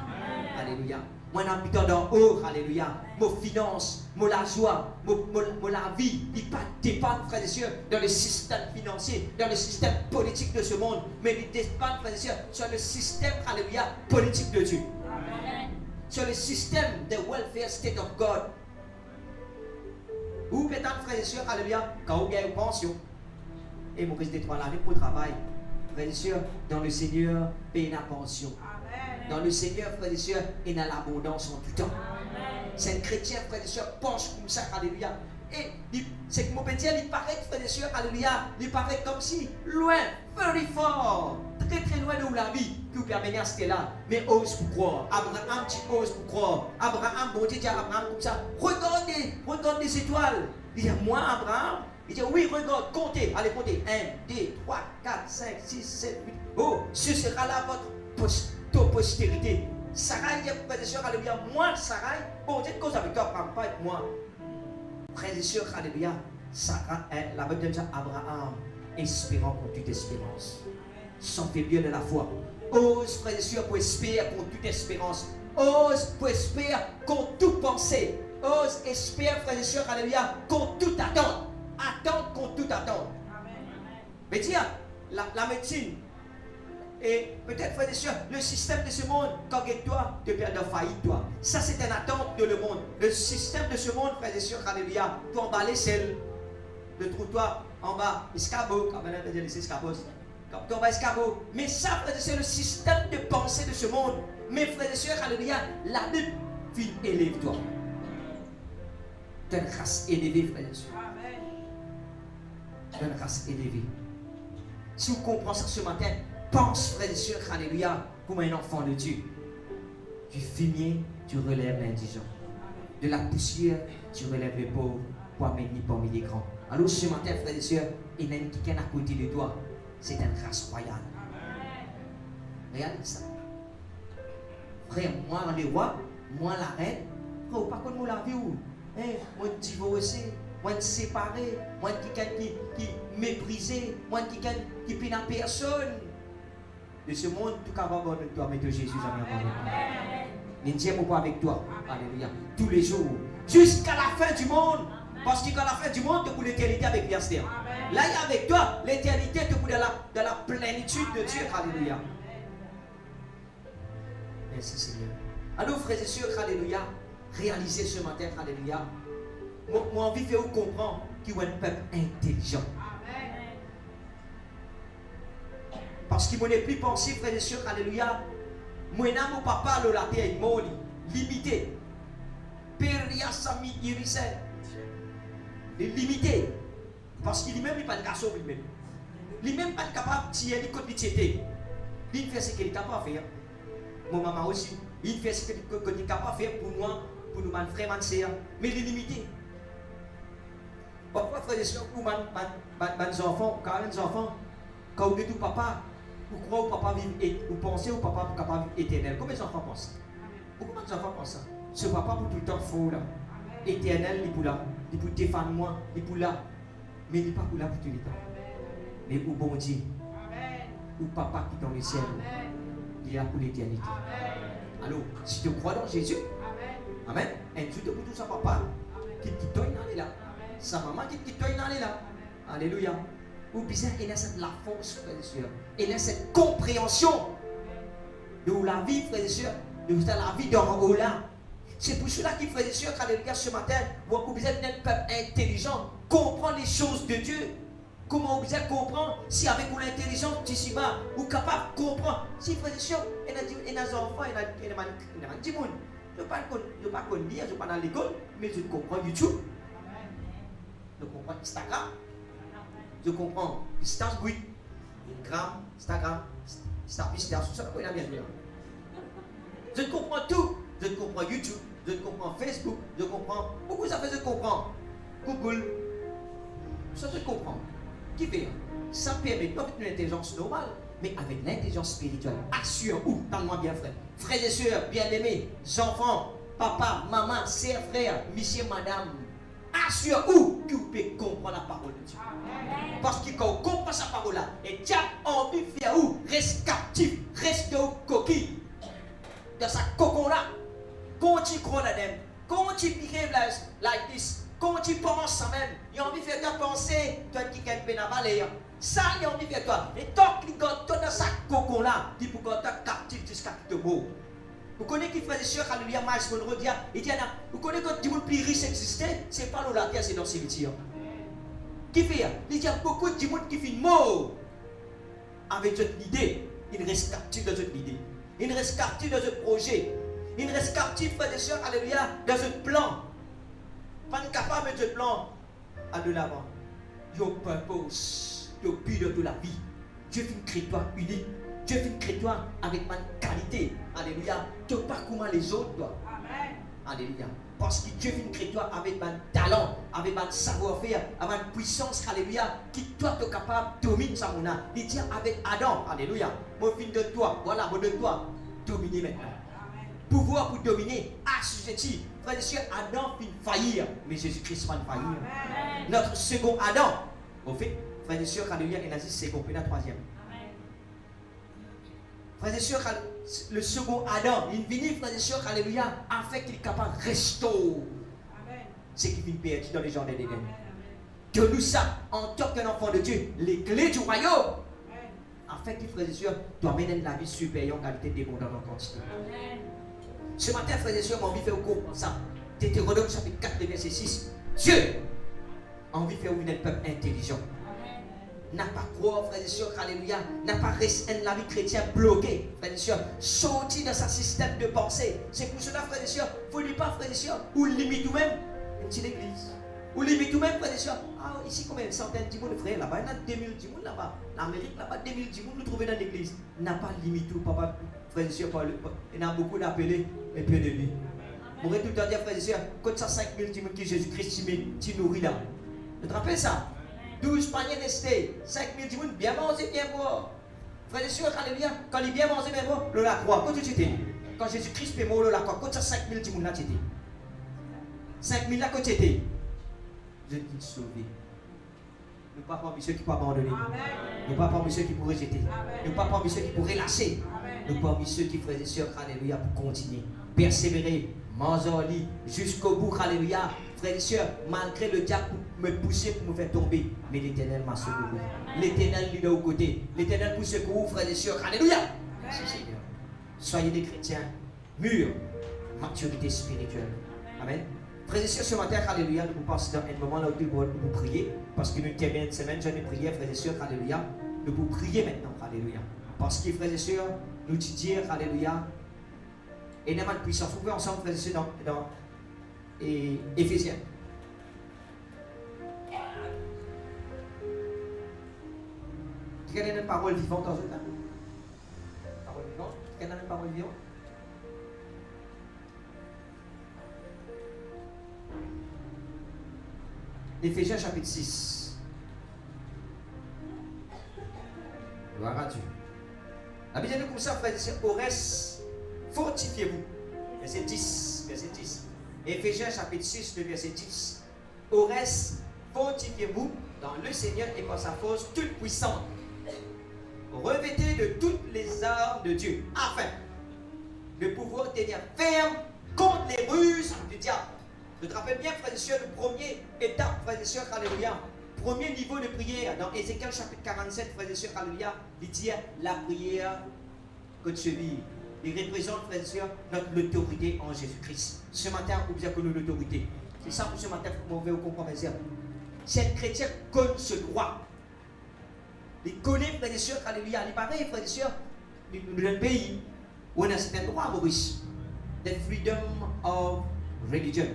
Alléluia. Moi, un habitant d'en haut, alléluia. Mon finance, mon la joie, mon la vie, il pas dépend, frères et sœurs, dans le système financier, dans le système politique de ce monde, mais il dépend, frères et sœurs, sur le système, alléluia, politique de Dieu. Amen. Sur le système de welfare state of God. Ou peut-être, frères et sœurs, alléluia, quand vous gagnez une pension, et mon reste de 3 l'année pour le travail, frères et sœurs, dans le Seigneur, paye la pension. Amen. Dans le Seigneur, frères et sœurs, et dans l'abondance en tout temps. C'est un chrétien, frères et sœurs, pense comme ça, alléluia. Et c'est que mon petit, il paraît, frères et sœurs, alléluia, il paraît comme si, loin, very far, très très loin de où la vie, que vous permettez à ce là. Mais ose pour croire. Abraham, tu oses pour croire. Abraham, bon Dieu dit à Abraham comme ça, regarde les étoiles. Il dit, moi, Abraham, il dit, oui, regarde, comptez, allez, comptez. 1, 2, 3, 4, 5, 6, 7, 8. Oh, ce sera là votre postérité. Sarah, il dit, frères et sœurs, alléluia, moi, Sarah, bon Dieu, cause avec toi, Abraham, pas avec moi. Frères et sœurs, alléluia, Sarah, la Bible dit Abraham, espérant contre toute espérance, sans faiblir de la foi. Ose, frères et sœurs, pour espérer contre toute espérance. Ose pour espérer contre toute pensée. Ose espérer, frères et sœurs, alléluia, contre toute attente. Attente contre toute attente. Mais tiens, la médecine, et peut-être, frères et sœurs, le système de ce monde, quand toi, te perd de faillite, toi. Ça, c'est une attente de le monde. Le système de ce monde, frères et sœurs, alléluia, tu emballes celle, le trottoir en bas, escabeau, quand même, on laisser escabeau. Quand on va escabeau. Mais ça, frères et sœurs, le système de pensée de ce monde. Mais, frères et sœurs, alléluia, la Bible, fille, élève-toi. Tu es une race élevée, frères et sœurs. Tu es une race élevée. Si vous comprenez ça ce matin, pense, frères et sœurs, alléluia, comme un enfant de Dieu. Du fumier, tu relèves l'indigent. De la poussière, tu relèves les pauvres, pour amener parmi les grands. Alors ce matin, frères et sœurs, il y a quelqu'un à côté de toi. C'est une race royale. Regardez ça. Frère, moi le roi, moi la reine, frère, pas comme moi la vie où. Moi divorcé, moi séparé, moi qui méprisé, moi qui peine à personne. De ce monde, tout cas, va avec toi, mais de Jésus, jamais. Mais Dieu n'est pas avec toi. Alléluia. Tous les jours. Jusqu'à la fin du monde. Parce qu'à la fin du monde, tu es pour l'éternité avec Pierre. Là, il est avec toi. L'éternité, tu es pour dans la plénitude de Dieu. Alléluia. Merci Seigneur. Alors, frères et sœurs, alléluia. Réalisez ce matin, alléluia. Moi, envie de vous comprendre qu'il y a un peuple intelligent. Parce qu'il n'est plus pensé, frères et sœurs, alléluia. Moi, mon papa, le laté est moli, limité. Peria Sami Irisel. Il est limité. Parce qu'il lui-même n'est pas de garçon lui-même. Lui-même pas capable de tirer les côtes de tiété. Il fait ce qu'il est capable de faire. Mon maman aussi. Il fait ce qu'il est capable de faire pour nous, frères et sœurs. Mais il est limité. Pourquoi, frères et sœurs, pour mes enfants, quand les enfants, quand vous dites tout papa, vous croyez au papa vivre, vous pensez au papa pour capable vivre éternel. Combien d'enfants pensent ça? Pourquoi les enfants pensent ça? Ce papa pour tout le temps faux là. Éternel, il est pour là. Il est pour défendre moi, il est pour là. Mais il n'est pas pour là pour tout le temps. Mais au bon Dieu, au papa qui est dans le ciel, il est là pour l'éternité. Alors, si tu crois dans Jésus, amen. Un Dieu pour tout ça, papa, qui te donne là. Sa maman qui te donne là. Alléluia. Ou bien il a cette la force, frères et sœurs. Il a cette compréhension de la vie, frères et sœurs, de la vie d'en haut là. C'est pour cela qu'il, frères et sœurs, alléluia, ce matin, vous besoin d'un peuple intelligent, comprendre les choses de Dieu. Comment vous comprendre si avec l'intelligence ici-bas, vous êtes capable de comprendre. Si, frères et sœurs, il y a des enfants, il y a des gens, je ne sais pas lire, je ne sais pas dans l'école, mais je comprends YouTube. Je comprends Instagram. Je comprends distance bruit, Instagram, je comprends tout. Je comprends YouTube, je comprends Facebook, je comprends. Beaucoup ça fait je comprends. Google, ça je comprends. Qui fait? Ça permet pas avec une intelligence normale, mais avec l'intelligence spirituelle. Assure-vous, parle-moi bien frère. Frères et sœurs, bien-aimés, enfants, papa, maman, sœurs, frères, monsieur, madame. assure où que vous pouvez comprendre la parole de Dieu. Parce que quand on comprend sa parole là, et diable a envie de faire où? Reste captif, reste coquille. Dans sa cocon là. Quand tu crois là-dedans, quand tu behave like this, quand tu penses ça même, il a envie de faire toi penser, toi qui gagne peine à valer. Ça, il a envie de faire toi. Et tant que tu es dans sa cocon là, tu peux être captif jusqu'à ce que tu te moures. Vous connaissez qui frère et sœur, alléluia, Miles Monroe dit, vous connaissez quand du monde plus riche existait, c'est pas la terre, c'est dans le cimetière. Qui fait? Il y a beaucoup de monde qui finit mort avec cette idée. Il reste captif dans cette idée. Il reste captif dans ce projet. Il reste captif, frère et sœur, alléluia, dans ce plan. Pas capable de mettre ce plan à de l'avant. Your purpose, your but de la vie. Dieu fait une créature unique. Dieu fait une créature avec une qualité. Alléluia. Tu n'es pas comme les autres, toi. Amen. Alléluia. Parce que Dieu fait une créature avec un talent, avec un savoir-faire, avec une puissance, alléluia, qui toi tu es capable de dominer ça. Il dit avec Adam, alléluia. Moi, fin de toi, voilà, moi de toi, dominer maintenant. Amen. Pouvoir pour dominer, assujetti. Frère et sœur, Adam fait faillir, mais Jésus-Christ va faillir. Amen. Notre second Adam, au fait, frère et sœur, alléluia, il a dit second, puis la troisième. Frères et sœurs, le second Adam, il vient, frères et sœurs, alléluia, afin qu'il est capable de restaurer ce qui vient perdu dans les jardins d'Éden. Donne-nous ça, en tant qu'enfant de Dieu, les clés du royaume, afin qu'il, frères et sœurs, doit mener la vie supérieure en qualité débondante en quantité. Ce matin, frères et sœurs, j'ai envie de faire comprendre ça. Deutéronome chapitre 4, verset 6. Dieu a envie de faire un peuple intelligent. N'a pas croire, frères et sœurs, alléluia, n'a pas resté la vie chrétienne bloquée, frères et sœurs, sorti dans sa système de pensée. C'est pour cela, frères et sœurs, il ne faut pas, frères et sœurs, ou limite ou même une petite église. Ou limite ou même, frères et sœurs, ah, ici, combien de centaines de monde, frères, là-bas, il y en a 2000 de monde là-bas. L'Amérique, là-bas, 2000 de monde, nous trouvons dans l'église. N'a pas limite ou, papa, frères et sœurs, il y en a beaucoup d'appelés, mais peu de vie. Vous pourrez tout le temps dire, frères et sœurs, quand ça 5000 de monde qui Jésus-Christ, tu nourris là. Vous te rappelez ça? 12 paniers restés, 5000 de monde, bien mangé, bien boire. Frère et sœurs, alléluia, quand il est bien mangé, bien boire, le la croix, quand tu étais, quand Jésus-Christ est mort, le la croix, quand ça 5000 de monde là, tu étais. 5000 là, quand tu étais, je t'ai sauvé. Nous ne pas parmi ceux qui peuvent abandonner. Nous ne pas parmi ceux qui pourraient rejeter. Nous ne pas parmi ceux qui pourraient lâcher. Nous parmi ceux qui, frères et sœurs, alléluia, pour continuer, persévérer, manger jusqu'au bout, alléluia. Frères et sœurs, malgré le diable me pousser pour me faire tomber, mais l'Éternel m'a secouru. L'Éternel lui est aux côtés. L'Éternel pour secourir, frères et sœurs. Alléluia. Merci Seigneur. Soyez des chrétiens mûrs, maturité spirituelle. Amen. Frères et sœurs, ce matin, alléluia, nous passons dans un moment là où nous pouvons prier, parce que nous terminons une semaine, j'ai une prière, frères et sœurs, alléluia. Nous pouvons prier maintenant, alléluia. Parce que, frères et sœurs, nous disons, alléluia, énormément de puissance. Vous pouvez ensemble, frères et sœurs, dans Éphésiens. Quelle est une parole vivante dans ce temps? Parole vivante? Quelle est une parole vivante? Éphésiens chapitre 6. Gloire à Dieu. La Bible dit comme ça, frère, au reste, fortifiez-vous. Verset 10. Verset 10. Éphésiens chapitre 6, le verset 10. Au reste, fortifiez-vous dans le Seigneur et par sa force toute puissante. Revêtez de toutes les armes de Dieu, afin de pouvoir tenir ferme contre les ruses du diable. Je te rappelle bien, frères et sœurs, le premier étape, frères et sœurs, alléluia. Premier niveau de prière, dans Ézéchiel chapitre 47, frères et sœurs, alléluia, il dit la prière que tu vis. Il représente, frères et sœurs, notre autorité en Jésus-Christ. Ce matin, vous avez connu l'autorité. C'est ça pour ce matin, vous pouvez comprendre, frères et sœurs. Cette chrétien connaît ce droit. Il connaît, frères et sœurs, alléluia. Il est pareil, frères et sœurs, dans un pays où on a un certain droit, Maurice. The freedom of religion.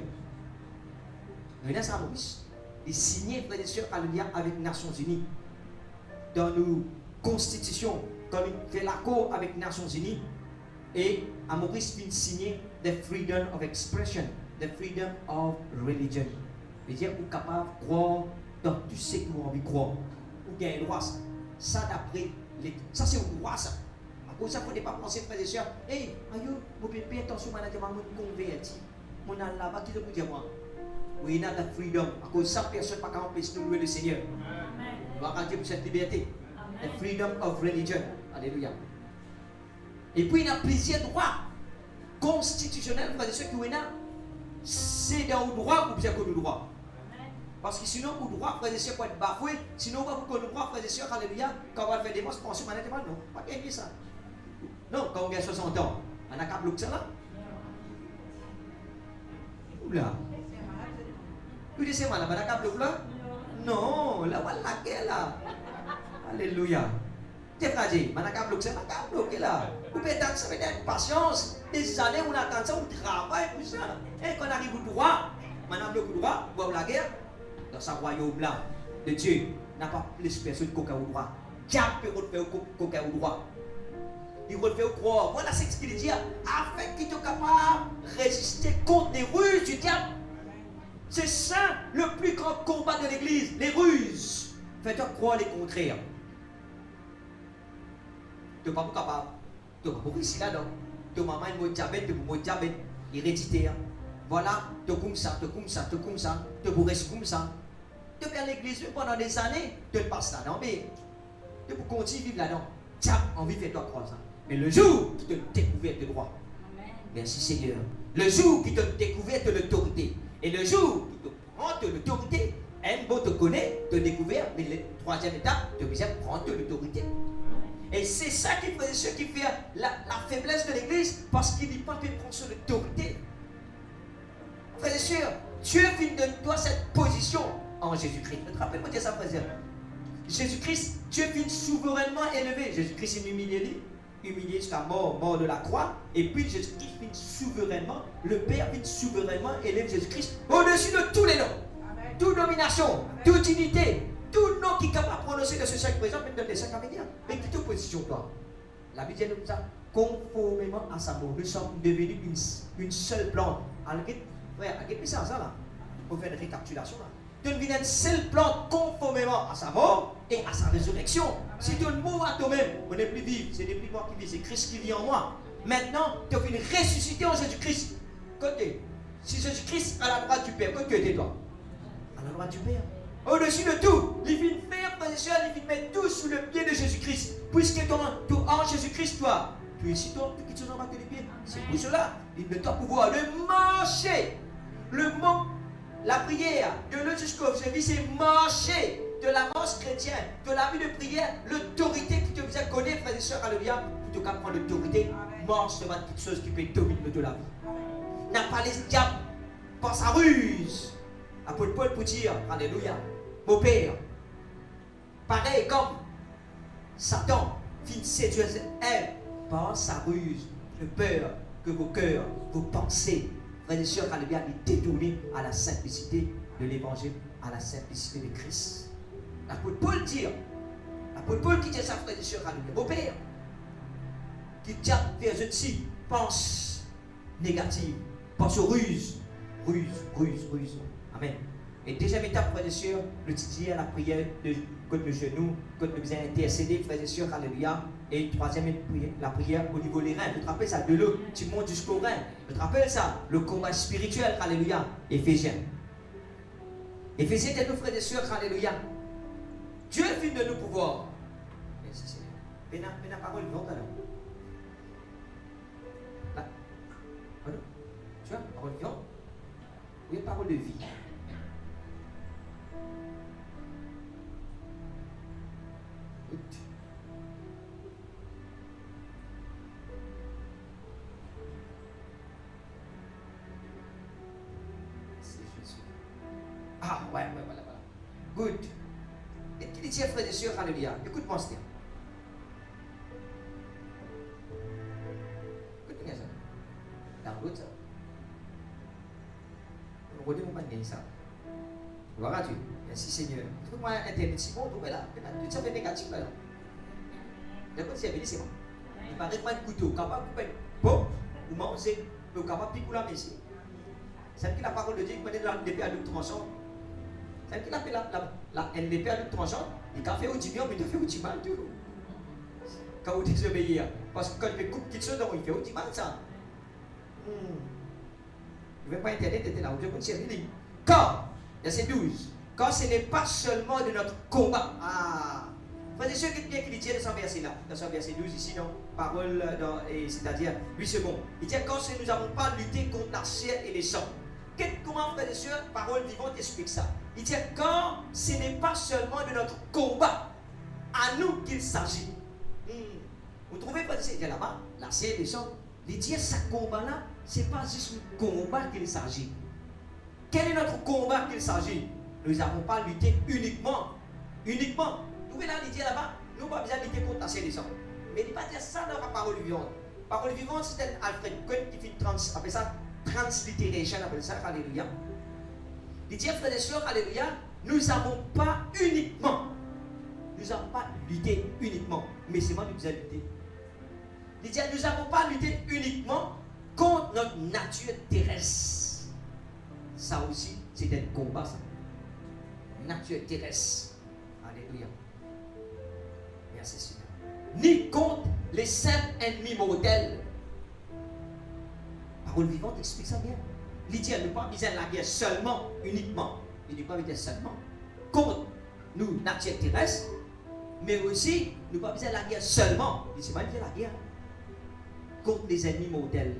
Mais là, ça, Maurice. Il signait, frères et sœurs, alléluia, avec les Nations Unies. Dans nos constitutions, comme il fait l'accord avec les Nations Unies. Et à Maurice, il signait the freedom of expression, the freedom of religion. C'est-à-dire, vous êtes capable de croire dans tout ce que vous avez envie de croire. Vous avez le droit, ça. Ça, d'après les. Ça, c'est le droit, ça. Pour ça, il ne faut pas penser, frères et sœurs, hey, aïe, vous pouvez payer attention, madame, je vais me convertir. Mon là-bas, qui te vous dire moi? We not the freedom. À cause de ça, personne ne peut empêcher nous de louer le Seigneur. Gloire à Dieu pour cette liberté. The freedom of religion. Alléluia. Et puis il y a plusieurs droits constitutionnels, frères et sœurs, qui c'est dans le droit ou bien que le droit. Parce que sinon, le droit, frères et sœurs, peut être bafoué. Sinon, on va vous le droit, frères et sœurs, alléluia, quand on va faire des monstres, penser que non, pas gagner ça. Non, quand on a 60 ans, on a qu'à bloquer ça là. Oula. Vous dites c'est mal, on a qu'à bloquer là. Non, là, on a la guerre là. Alléluia. T'es fragile, on a qu'à bloquer ça, on a qu'à bloquer là. Vous pouvez attendre ça, avec patience. Des années, on attend ça, on travaille pour ça. Et quand on arrive au droit, on a bloqué le droit, on va la guerre. Dans sa royaume là, de Dieu n'a pas plus personne qu'aucun au droit. Diable peut refaire qu'aucun au droit. Il refait croire. Voilà ce qu'il dit. Afin qu'il soit capable de résister contre les ruses du diable. C'est ça le plus grand combat de l'église. Les ruses. Fais-toi croire les contraires. Tu n'es pas capable. Tu n'es pas pour ici là-dedans. Tu maman est mot diabète, tu es mot diabète héréditaire. Voilà, tu es comme ça, tu es comme ça, tu es comme ça, tu es rester comme ça. Tu es à l'église pendant des années, tu passes là-dedans, mais tu peux continuer à vivre là-dedans. Tiens, envie de faire toi croire ça. Mais le jour qui te découvert de droit, merci Seigneur, le jour qui te découvert de l'autorité, et le jour qui te prend de l'autorité, un beau te connaît, te découvert, mais la troisième étape, tu viens prendre de l'autorité. Et c'est ça qui fait la faiblesse de l'église, parce qu'il n'est pas fait prendre sur l'autorité. Frères et sœurs, Dieu vient de toi cette position en Jésus-Christ. Rappelle-moi dire ça, frères et sœurs. Jésus-Christ, Dieu vient souverainement élevé. Jésus-Christ est humilié jusqu'à mort de la croix. Et puis Jésus-Christ vient souverainement, le Père vient souverainement élever Jésus-Christ au-dessus de tous les noms. Amen. Toute domination, amen. Toute unité, tout nom qui est capable de prononcer de ce chaque présent, même dans les 5 à venir. Mais qui te position toi? La Bible dit comme ça, conformément à sa mort, nous sommes devenus une seule plante. Frère, à quel ça là? On fait une récapitulation là. Tu deviens une seule plante conformément à sa mort et à sa résurrection. Si tu mourras à toi-même, on n'est plus vivre, c'est n'est plus moi qui vis, c'est Christ qui vit en moi. Maintenant, tu es venu ressusciter en Jésus-Christ. Côté, si Jésus-Christ à la droite du Père, que tu es toi? À la droite du Père. Au-dessus de tout, il vient faire, frères et sœurs, il vient mettre tout sous le pied de Jésus-Christ. Puisque tu en Jésus-Christ, toi, tu es ici, toi, tu quittes en bas de les pieds. C'est pour cela, il met toi pouvoir de marcher. Le mot, la prière, de l'eau jusqu'au service, c'est marcher de la marche chrétienne, de la vie de prière, l'autorité qui te vient connaître, frères et sœurs, alléluia, qui te prend l'autorité, marche devant toute chose qui peut dominer de la vie. N'a pas les diables, par sa ruse. Apôtre Paul pour dire, alléluia, mon Père, pareil comme Satan fit séduire elle par sa ruse, de peur que vos cœurs, vos pensées, frères et sœurs, alléluia, les détourner à la simplicité de l'évangile, à la simplicité de Christ. L'apôtre Paul dit ça, frères et sœurs, alléluia, mon Père, qui dit vers ceci, pense négative, pense aux ruses. Amen. Et deuxième étape, frères et sœurs, le titiller à la prière de côté le genou, côté nous a intercédé, frères et sœurs, alléluia. Et troisième, la prière au niveau des reins. Je te rappelle ça, de l'eau, tu montes jusqu'au rein. Je te rappelle ça, le combat spirituel, alléluia. Éphésiens. Éphésiens est nos frères et sœurs, alléluia. Dieu vient de nous pouvoir. Merci Seigneur. Mais la parole vivante alors. Là. Voilà. Tu vois, parole vivante. Oui, parole de vie. Ah, ouais, voilà. Good. Et qui dit, frères et sœurs, alléluia. Écoute-moi, Seigneur. Écoute-moi ça. Dans l'autre, ça. On ne pas de ça. Gloire à Dieu. Merci Seigneur. Trouve-moi Internet, si bon, trouve là. Tout ça fait négatif là. D'accord, c'est bien, c'est bon. Il paraît pas de couteau, capable de couper. Bon, vous mangez, vous capable de piquer la messie. C'est qui la parole de Dieu qui connaît l'épée à double tranchant. C'est qui l'appelle l'épée à double tranchant. Il a fait au bien, mais il a fait au mal tout. Quand vous désobéissez, parce que quand il fait coupe quelque chose, il fait au mal ça. Je ne vais pas Internet, était là, je ne sais pas. Car, verset 12, car ce n'est pas seulement de notre combat. Ah, frères et sœurs, bien qu'il dit dans ce verset-là, dans ce verset 12 ici, non, parole, c'est-à-dire 8 secondes. Il dit, quand nous n'avons pas lutté contre la chair et les sangs. Comment, frères et sœurs, parole vivante explique ça? Il dit, quand ce n'est pas seulement de notre combat, à nous qu'il s'agit. Vous trouvez, frères et sœurs, il dit là-bas, la chair et les sangs. Il dit, ce combat-là, ce n'est pas juste un combat qu'il s'agit. Quel est notre combat qu'il s'agit? Nous n'avons pas lutté uniquement. Vous pouvez là, il dit là-bas, nous n'avons pas besoin de lutter contre la chair et les sangs. Mais il ne pas dire ça dans la parole vivante. Parole vivante, c'est un Alfred Cohen qui fait appelle ça transliteration, appelle ça, alléluia. Il dit, frères et sœurs, alléluia, nous n'avons pas lutté uniquement, mais c'est moi qui vous ai lutté. Il dit, nous n'avons pas lutté uniquement contre notre nature terrestre. Ça aussi, c'est un combat, ça. Nature terrestre. Alléluia. Merci Seigneur. Ni contre les saints ennemis mortels. Parole vivante explique ça bien. Il dit, nous ne pas besoin de la guerre seulement, uniquement. Il ne pas besoin seulement contre nous, nature terrestre, mais aussi, nous ne pas besoin de la guerre seulement. Il dit, c'est pas de la guerre contre les ennemis mortels.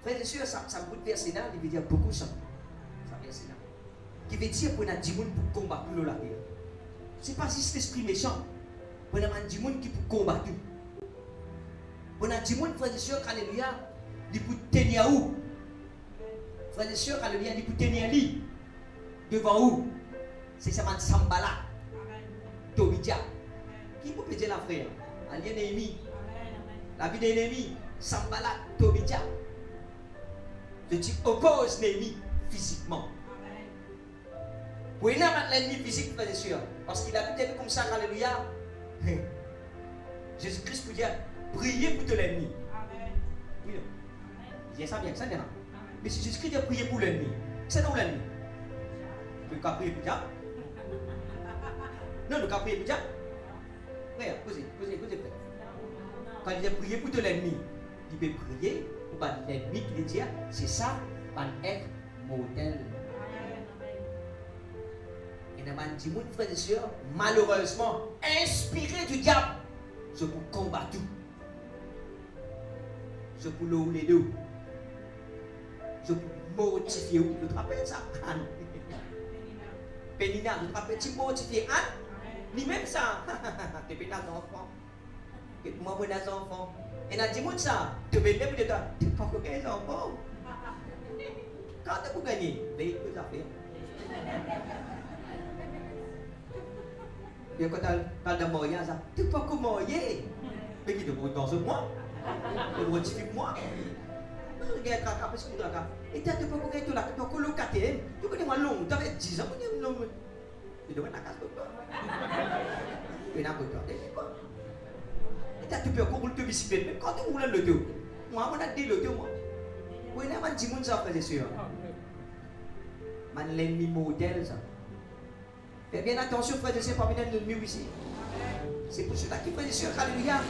Frères et sœurs, ça bout de verset là, il veut dire beaucoup ça. Ça verset là. Qui veut dire qu'on a du monde pour combattre la guerre. Ce n'est pas juste l'esprit méchant. On a du monde qui peut combattre. On a du monde, frères et sœurs, alléluia, qui peut tenir où? Frères et sœurs, alléluia, qui peut tenir lui. Devant où? C'est ça, Sambala. Tobidja. Qui peut dire la frère? Allié Néhémie. La vie de Néhémie. Sambala, Tobidja. Tu opposes l'ennemi physiquement. Pour l'ennemi physique, frères et sœurs, parce qu'il a peut-être comme ça, alléluia. Jésus-Christ peut dire, priez pour l'ennemi. Oui, non. Il dit ça bien, ça bien. Mais si Jésus-Christ dit prier pour l'ennemi, c'est non l'ennemi. Le cas prier pour diable. Non, le cas prier pour diable. Frère, posez, frère. Quand il dit prier pour l'ennemi, il peut prier. L'ennemi qui dit, c'est ça, par être modèle. Et dans le monde, frères et sœurs, malheureusement, inspiré du diable, je peux combattre tout. Je peux le les deux. Je peux motiver. Vous te rappelez ça, Anne? Pénina, vous te rappelez, tu motives Anne? Ni même ça. Tu es un enfant. Tu es un enfant. Et dans le monde, ça, tu veux même de toi, tu ne peux pas gagner un enfant. Quand tu peux gagner, tu peux faire. Et quand tu as de moyen, tu peux pas moyen. Mais qui te voit dans ce mois? Tu voit typique moi. Regarde, caca, parce que tu as. Et tu peux pas gagner tout là, tu peux le KTM. Tu peux dire long, tu avais 10 ans, tu long. Tu dois la casse pour toi. Tu n'as pas peur. Tu peux courir le bicyclette, mais quand tu roules le dos, moi, on a dit le dos, moi. Oui, là, on dit mon ça, frère et sœur. Man l'ennemi modèle, ça. Faites bien attention, frère et sœur, parmi l'ennemi ici. C'est pour cela qu'il, frère et sœur, alléluia.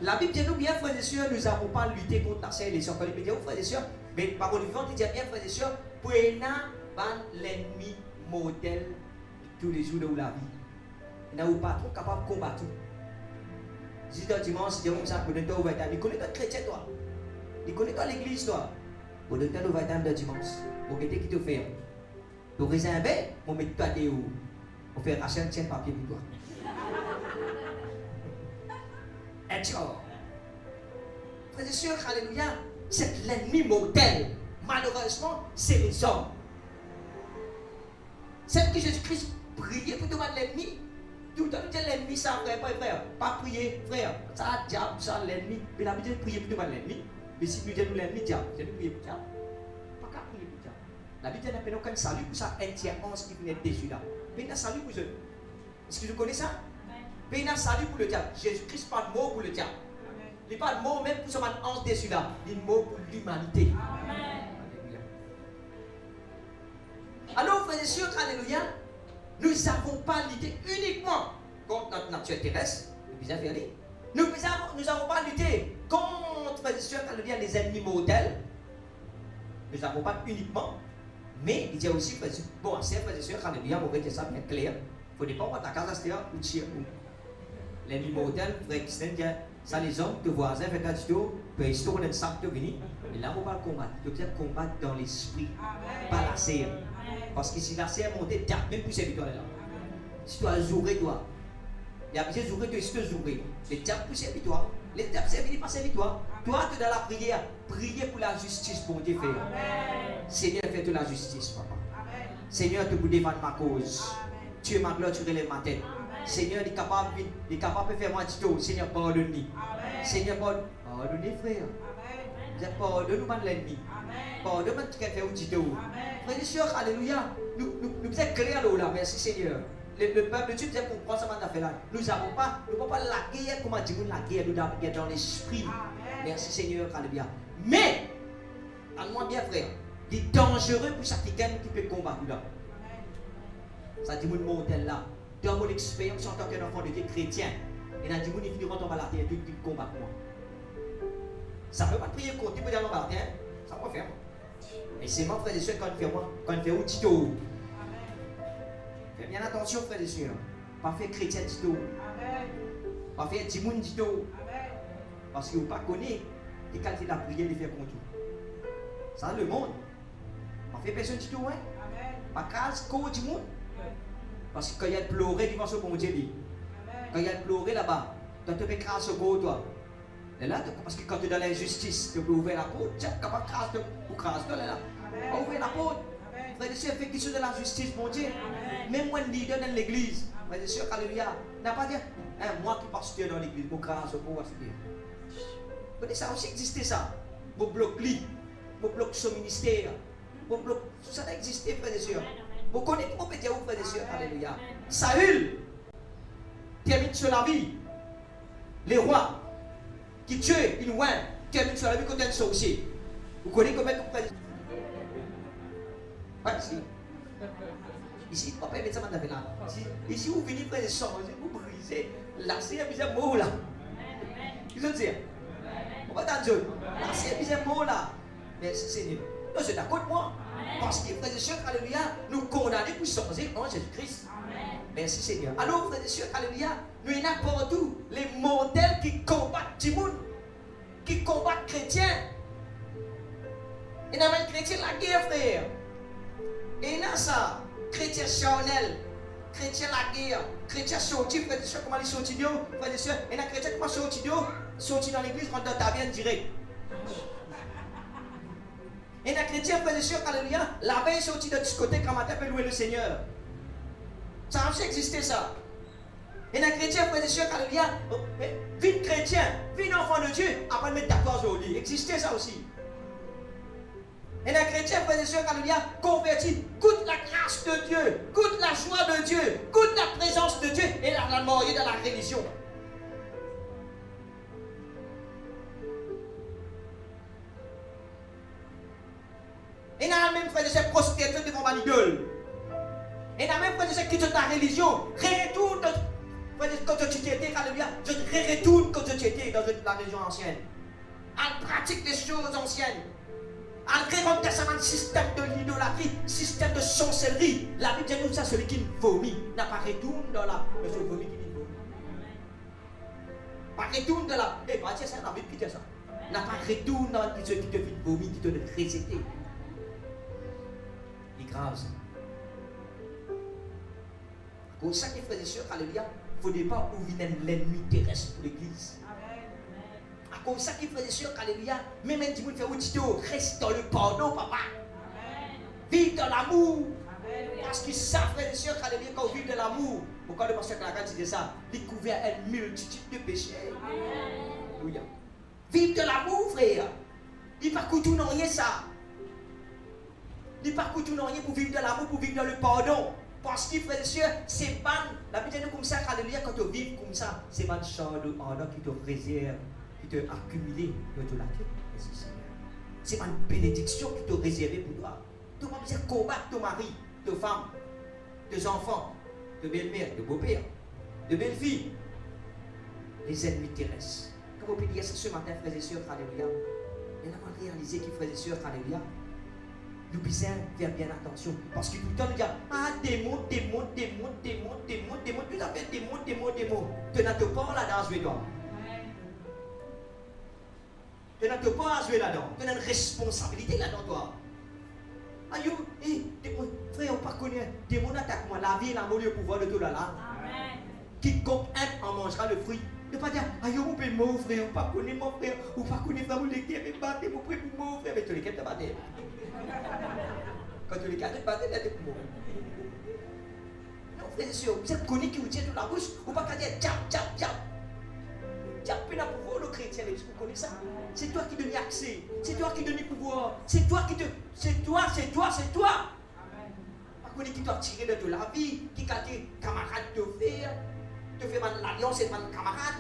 La Bible dit nous bien, frère et sœur, nous n'avons pas lutté contre la chair et les sangs. Quand il dit, frère et sœur, mais parole vivante, il dit bien, frère et sœur, pour l'ennemi modèle tous les jours de la vie. Il n'a pas trop capable de combattre. Si tu dimanche, c'est comme ça, pour le temps où il connaît ton chrétien, toi. Il connaît ton l'église, toi. Pour le temps où il dimanche, pour que tu te fais. Pour réserver, on met toi des hauts. On fait racheter un tiers papier pour toi. Et tu vois. Frères et sœurs, alléluia, c'est l'ennemi mortel. Malheureusement, c'est les hommes. C'est que Jésus-Christ priait pour demander l'ennemi. Tout le temps, l'ennemi, ça, frère. Pas prier, frère. Ça, diable, ça, l'ennemi. Mais la Bible dit prier pour demander l'ennemi. Mais si nous disons l'ennemi, diable, nous prier pour diable. Pas qu'à prier pour diable. La Bible dit qu'il y a un salut pour ça, un tiers 11 qui venait dessus là. Mais il y a un salut pour eux. Est-ce que vous connaissez ça? Mais il y a un salut pour le diable. Jésus-Christ parle mot pour le diable. Il parle mot même pour ce man 11 dessus là. Il mot pour l'humanité. Alors, frères et sœurs, alléluia. Nous n'avons pas lutté uniquement contre notre nature terrestre. Nous n'avons pas lutté contre, frères et sœurs, les ennemis mortels. nous n'avons pas uniquement, mais il dit aussi, frères et sœurs, bon, c'est frères et sœurs, alléluia, mon ça bien clair. Il ne faut pas voir ta case à ou tirer où. Les mimotels, frère Christian, dit, ça les hommes, tes voisins, fait un tuto, peut histoire d'un sac de venir. Et là, on va combattre. Il faut combattre dans l'esprit, pas la serre. Parce que si la serre monte, tu as même plus cette victoire là. Si tu as zouré, toi, il y a besoin de zouré, tu es zouré. Les diables plus cette victoire. Les diables servent pas cette victoire. Toi, tu es dans la prière. Priez pour la justice pour Dieu faire. Seigneur, fais-toi la justice, papa. Seigneur, tu peux défendre ma cause. Tu es ma gloire, tu relèves ma tête. Seigneur, il est capable de faire moi tuto. Seigneur, pardonne-nous. Seigneur, pardonne-nous, frère. Pardonne-nous, l'ennemi. Pardonne-nous, tu as fait un tuto. Frère et sœurs, alléluia. Nous sommes clairs là, merci Seigneur. Le peuple de Dieu nous comprend ça maintenant fait là. Nous n'avons pas la guerre, comment dire la guerre, nous avons la guerre dans l'esprit. Merci Seigneur, alléluia. Mais, à moi bien frère, il est dangereux pour chacun qui peut combattre là. Ça dit mon modèle là. Dans mon expérience en tant qu'enfant de Dieu chrétien, et dans le monde, ils finiront tomber à la terre et tout combattre moi. Ça ne peut pas prier contre, tu peux dire non, ça va faire. Et c'est mon frère et soeur quand on fait un tuto. Faites bien attention, frère et soeur. Pas faire chrétien tuto. Pas faire petit monde tuto. Parce que vous ne connaissez pas les qualités de la prière de faire contre vous. Ça, le monde. Pas faire personne tuto, hein? Pas case, quoi du monde. Parce que quand il y a pleuré, tu vas sur mon Dieu. Quand il y a pleuré là-bas, tu te fais crasse au corps, toi. Et là, parce que quand tu es dans l'injustice, tu peux ouvrir la porte, tu es capable de crasse ou crasse, là. Ouvrir la porte. Frère et sœurs, fais quelque chose de la justice, mon Dieu. Même moi, leader dans l'église, frère et sœurs, alléluia, n'a pas dit, moi qui pasteur dans l'église, mon crasse au corps, c'est bien. Ça a aussi existé, ça. Mon bloc lit, mon bloc son ministère, mon bloc, tout ça a existé, frère et sœurs. Vous connaissez comment peut dire, frère et sœurs, alléluia. Saül termine sur la vie. Les rois qui tuent une ouin termine sur la vie contre un sorcier. Vous connaissez comment frère et sœurs? Pas ici. Ici, papa, il ça là. Ici, vous venez frère et sœurs, vous brisez. Là, c'est un bizarre mot là. Ils ont dit, on va t'entendre. Là, c'est un bizarre mot là. Merci Seigneur. Non, c'est d'accord avec moi. Parce que, frères et sœurs, alléluia, nous condamnons pour changer en Jésus-Christ. Merci Seigneur. Alors, frères et sœurs, alléluia, nous y a partout les modèles qui combattent du monde, qui combattent chrétiens. Et dans le chrétien, la guerre, frère. Et là, ça, chrétien charnel, chrétien la guerre, chrétien sorti, frères et sœurs, comment ils sortent, frères et sœurs. Et dans le chrétien, comment sorti dans l'église, rentre dans ta vie en direct. Et les chrétiens, frères et sœurs, alléluia, la veille sortie de discothèque quand matin peut louer le Seigneur. Ça a aussi existé ça. Et les chrétiens, frères et sœurs, alléluia, vie chrétien, vie enfant de Dieu, après mettre d'accord aujourd'hui. Existait ça aussi. Et les chrétiens, frères et sœurs, alléluia, convertis, goûte la grâce de Dieu, goûte la joie de Dieu, goûte la présence de Dieu et la mort dans la religion. Et il y a même frère de ces prostituées devant l'idole. Et il y a même frère de ces qui sont dans la religion. Retourne quand tu étais, alléluia. Je retourne quand tu étais dans la religion ancienne. Elle pratique des choses anciennes. Elle rentre dans un système de l'idolâtrie, système de sorcellerie. La Bible dit nous ça, celui qui vomit n'a pas retourne dans la. Mais celui qui vomit qui vomit. Pas retourne dans la. Eh, pas dire ça, la Bible qui dit ça. N'a pas retourne dans ce qui te fait vomir, qui te fait réciter. Grave. Pour ça que frères et sœurs, alléluia, il ne faut pas ouvrir l'ennemi terrestre pour l'église. À cause de ça que frères et sœurs, alléluia, même un petit peu de faire auditeur, reste dans le pardon, papa. Vive dans l'amour. Parce qu'ils savent, frères et sœurs, alléluia, quand on vit dans l'amour, pourquoi le pasteur Clacan disait ça? Découvert une multitude de péchés. Alléluia. Vive de l'amour, frère. Il ne va pas tout non rien ça. Il ne pas tout rien pour vivre dans l'amour, pour vivre dans le pardon. Parce que, frères et sœurs, c'est pas la Bible dit comme ça, alléluia, quand tu vis comme ça, c'est pas une chambre qui te réserve, qui te accumule de la tête. C'est pas une bénédiction qui te réserve pour toi. Tu n'as pas besoin de combattre ton mari, ta femme, tes enfants, de belle-mère, de beau-père, de belle-fille, les ennemis terrestres. Comme on peut dire ça ce matin, frères et sœurs, alléluia. Et on a réalisé que, frères et sœurs, alléluia, nous besoin faire bien attention. Parce que tout le temps, nous disons, ah, démon, démon, démon, démon, démon, démon, tout à fait démon, démon, démon. Tu n'as pas là-dedans à jouer, toi. Tu n'as pas à jouer là-dedans. Tu as une responsabilité là-dedans, toi. Aïe, démon, frère, on ne connaît pas. Démon attaque moi, la vie et la mort, le pouvoir de tout là. Quiconque aime en mangera le fruit. Ne pas dire, aïe, mon père, mon frère, on ne pas connaît mon frère, on ne pas connaît pas mon lecteur, mais battez mon frère, mon frère, mais tu les captes de battre. Quand tu les captes de battre, tu es pour moi. Non, frère, c'est sûr, vous êtes connu qui vous tient dans la bouche, ou pas qu'à dire, tchap, tchap, tchap. Tchap, puis pour vous, le chrétien, vous connaissez ça? C'est toi qui donnes accès, c'est toi qui donnes pouvoir, c'est toi qui te. C'est toi. Pas connu qui t'a tiré de la vie, qui a tes camarades te faire. Tu fais l'alliance et ton camarade.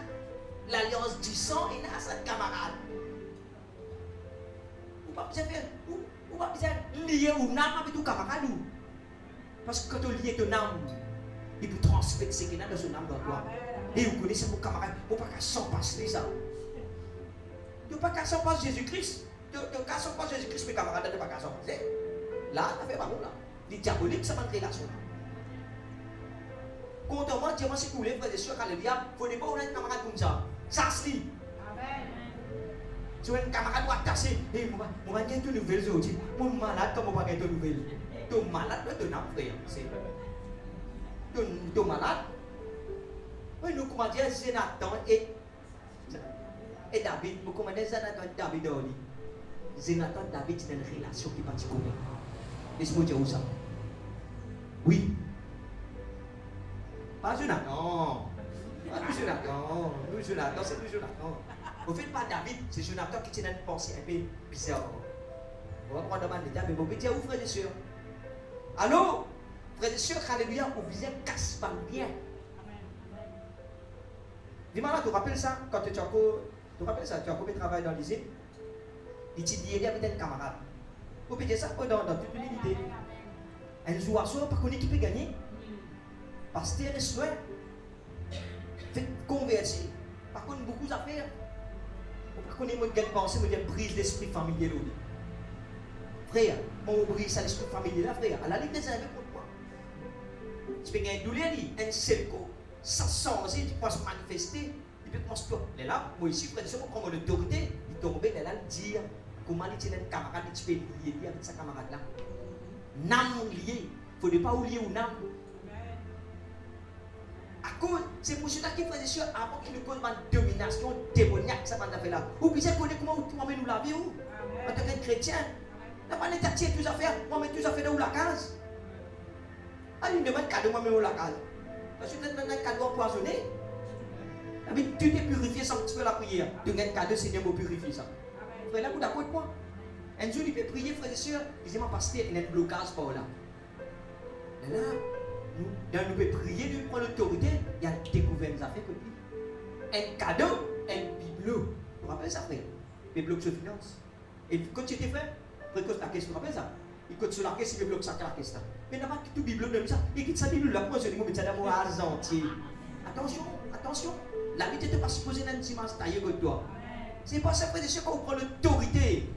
L'alliance du sang et là, c'est camarade. Ou pas besoin de faire. Ou pas besoin de lier une âme avec ton camarade. Parce que quand tu lies ton âme, il peut transmettre ce qu'il y a dans son âme dans toi. Et vous connaissez mon camarade. Il ne faut pas qu'à s'en passer ça. Il ne faut pas qu'à s'en passer Jésus-Christ. Tu n'as qu'à s'en passer Jésus-Christ, mes camarades, tu n'as pas qu'à s'en passer. Là, ça fait pas bon là. Les diaboliques, ça va une relation. Contrairement, Dieu m'a dit que vous voulez, frère et soeur, alléluia, il ne faut pas avoir un camarade comme ça. Ça se lit. Tu as un camarade qui va tasser. Et on va gagner de nouvelles aujourd'hui. Mon malade, comment on va gagner de nouvelles? Ton malade, tu es un frère. Ton malade. Oui, nous comment dire, c'est Nathan et David. Nous comment dire, c'est Nathan et David. Jonathan et David, c'est une relation qui est particulière. Laisse-moi dire où ça. Oui. Pas Jonathan. Pas nous Jonathan. Nous Jonathan, c'est nous Jonathan. Au fait, pas David, c'est Jonathan qui tient une pensée un peu bizarre. On va prendre un détail, mais vous pouvez dire où, frères et sœurs? Allô? Frères et sœurs, alléluia, vous visez casse pas bien. Dis-moi là, tu te rappelles ça? Quand tu as combien de travail dans l'usine? Il t'a dit, il y avait un camarade. Vous pouvez dire ça dans toute l'unité. Un jour à soir, par contre, qui peut gagner? Pasteur et soin, faites convertir. Par contre, beaucoup d'affaires. Par contre, moi, je pense que je brise l'esprit familier. Frère, mon brise ça l'esprit familier là, frère. À la limite, des avec moi. Tu peux gagner douleur, un seul coup, sans changer, tu peux se manifester. Il peut commencer à là, moi ici, frère, si on prend mon autorité, il tombe là, dire comment il tient un camarade, tu peux lier avec sa camarade là. Nam lié, il ne faut pas oublier ou nam. À cause, c'est pour cela qu'il faisait sûr avant qu'il ne cause une domination démoniaque, ça va faire là. Ou bien, vous connaissez comment tu emmènes nous la vie ou? En tant que chrétien, la manette à tirer tous affaires, moi, mais tous affaires dans la case. Ah, il me demande cadeau, moi, mais où la case. Parce que tu as un cadeau empoisonné. Tu t'es purifié sans que tu fais la prière. Tu as un cadeau, Seigneur, pour purifier ça. Frère, là, vous d'accord avec moi? Un jour, il peut prier, frère et soeur, il dit, ma pasteur, il y a un blocage par là. Et là, nous pouvons prier, nous prenons l'autorité, il y a découvert des affaires que un cadeau, un bibelot. Vous vous rappelez ça, frère? Les blocs se financent. Et quand tu étais frère, précose la question, vous rappelez ça? Il compte sur la question, il bloque ça, la question. Mais n'a pas tout bibelot de ça. Il quitte sa bibelot là, pour se dire, mais c'est d'amour argentier. Attention, attention. La vie n'était pas supposée d'un dimanche taillé que toi. C'est pas ça, frère, c'est quand on prend l'autorité.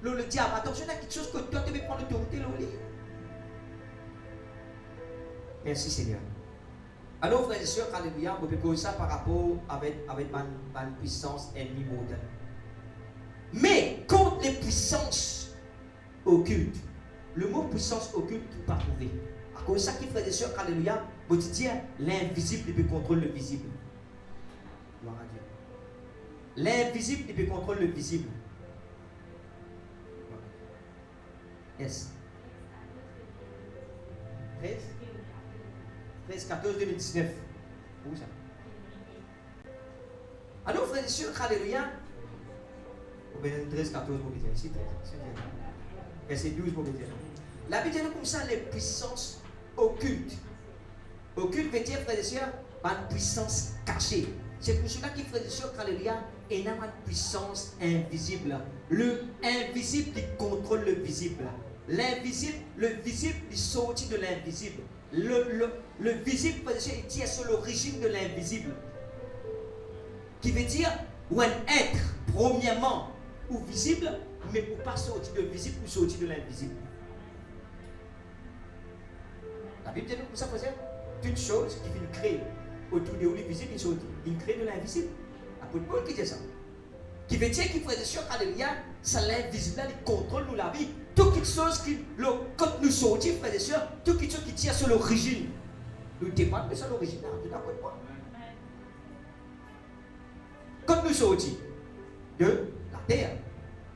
Le diable, attention, il y a quelque chose que toi, tu veux prendre l'autorité, là. Merci Seigneur. Alors frères et sœurs, alléluia, vous pouvez ça par rapport avec ma puissance ennemie moderne. Mais contre les puissances occultes, le mot puissance occulte n'est pas trouvé. À cause de ça, frères et sœurs, alléluia, vous dites l'invisible peut contrôler le visible. Gloire à Dieu. L'invisible peut contrôler le visible. Yes. 13-14 2019. Où ça? Alors, frères et sœurs, alléluia. 13-14, vous pouvez dire ici, 13. Verset 12, vous pouvez dire. La Bible dit comme ça, les puissances occultes. Occulte veut dire, frères et sœurs, une puissance cachée. C'est pour cela que, frères et sœurs, alléluia, il y a une puissance invisible. Le invisible qui contrôle le visible. L'invisible, le visible, il sortit de l'invisible. Le visible, il tient sur l'origine de l'invisible. Qui veut dire, ou un être, premièrement, ou visible, mais pour pas sortir de visible ou sortir de l'invisible. La Bible dit comme ça, frère, toute chose qui vient créer autour de l'invisible, il crée de l'invisible. L'apôtre Paul qui dit ça. Qui veut dire qu'il faut être sûr qu'alléluia, ça l'invisible, il contrôle nous la vie. Toute chose qui, quand nous sortons, frères et sœurs, toute chose qui tient sur l'origine, nous dépendons de l'origine. Vous d'accord avec moi? Quand nous sortons de la terre,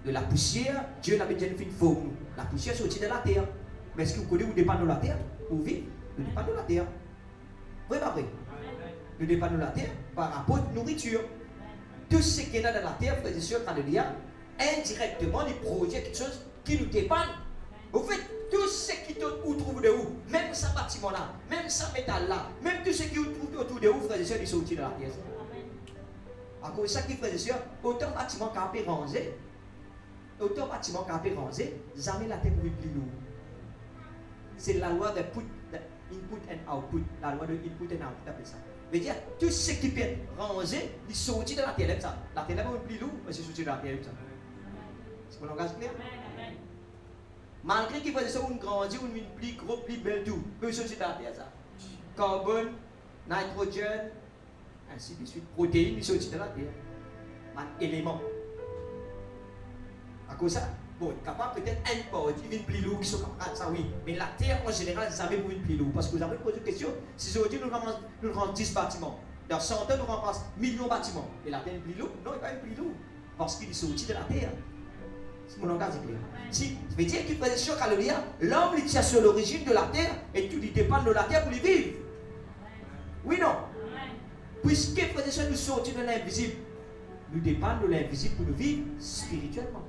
de la poussière, Dieu l'avait déjà fait une forme. La poussière sortit de la terre. Mais est-ce que vous connaissez, vous dépendez de la terre pour vivre? Nous dépendons de la terre. Vrai, pas vrai? Nous dépendons de la terre par rapport à la nourriture. Tout ce qui est dans la terre, frères et sœurs, alléluia, indirectement, il produit quelque chose qui nous dépend. Au fait, tout ce qui vous trouve de vous, même ce bâtiment-là, même ce métal-là, même tout ce qui vous trouve autour de vous, frères et sœurs, ils sont sortis de la terre. À cause de ça, frères et sœurs, autant bâtiment qu'à rangé, jamais la terre ne plus lourd. C'est la loi de input and output, la loi de input and output, appelle ça. Mais dire, tout ce qui peut être rangé, il sortit de la terre, ça. La terre n'est pas plus lourde, mais c'est sorti de la terre, ça. C'est mon langage clair? Malgré qu'il fasse ça, on grandit, on une plus gros, plus belle, tout. Peut sortir de la terre, ça. Carbone, nitrogène, ainsi de suite. Protéines, il sortit de la terre. Un élément. À cause de ça, bon, capable peut-être un parti, une plus lourde qui sont capables, ça oui. Mais la terre en général, ça jamais pour une plus lourde. Parce que vous avez posé une question. Si aujourd'hui nous rendons 10 bâtiments, dans 100 ans nous remplaçons millions de bâtiments. Et la terre est plus lourde? Non, elle n'est pas une plus lourde. Parce qu'il est sorti de la terre. C'est mon langage clair. Si, ça veut dire qu'il fait des choses, alléluia. L'homme, il tient sur l'origine de la terre et tout, il dépend de la terre pour y vivre. Oui, non? Puisque frères et sœurs, nous sortons de l'invisible, nous dépendons de l'invisible pour nous vivre spirituellement.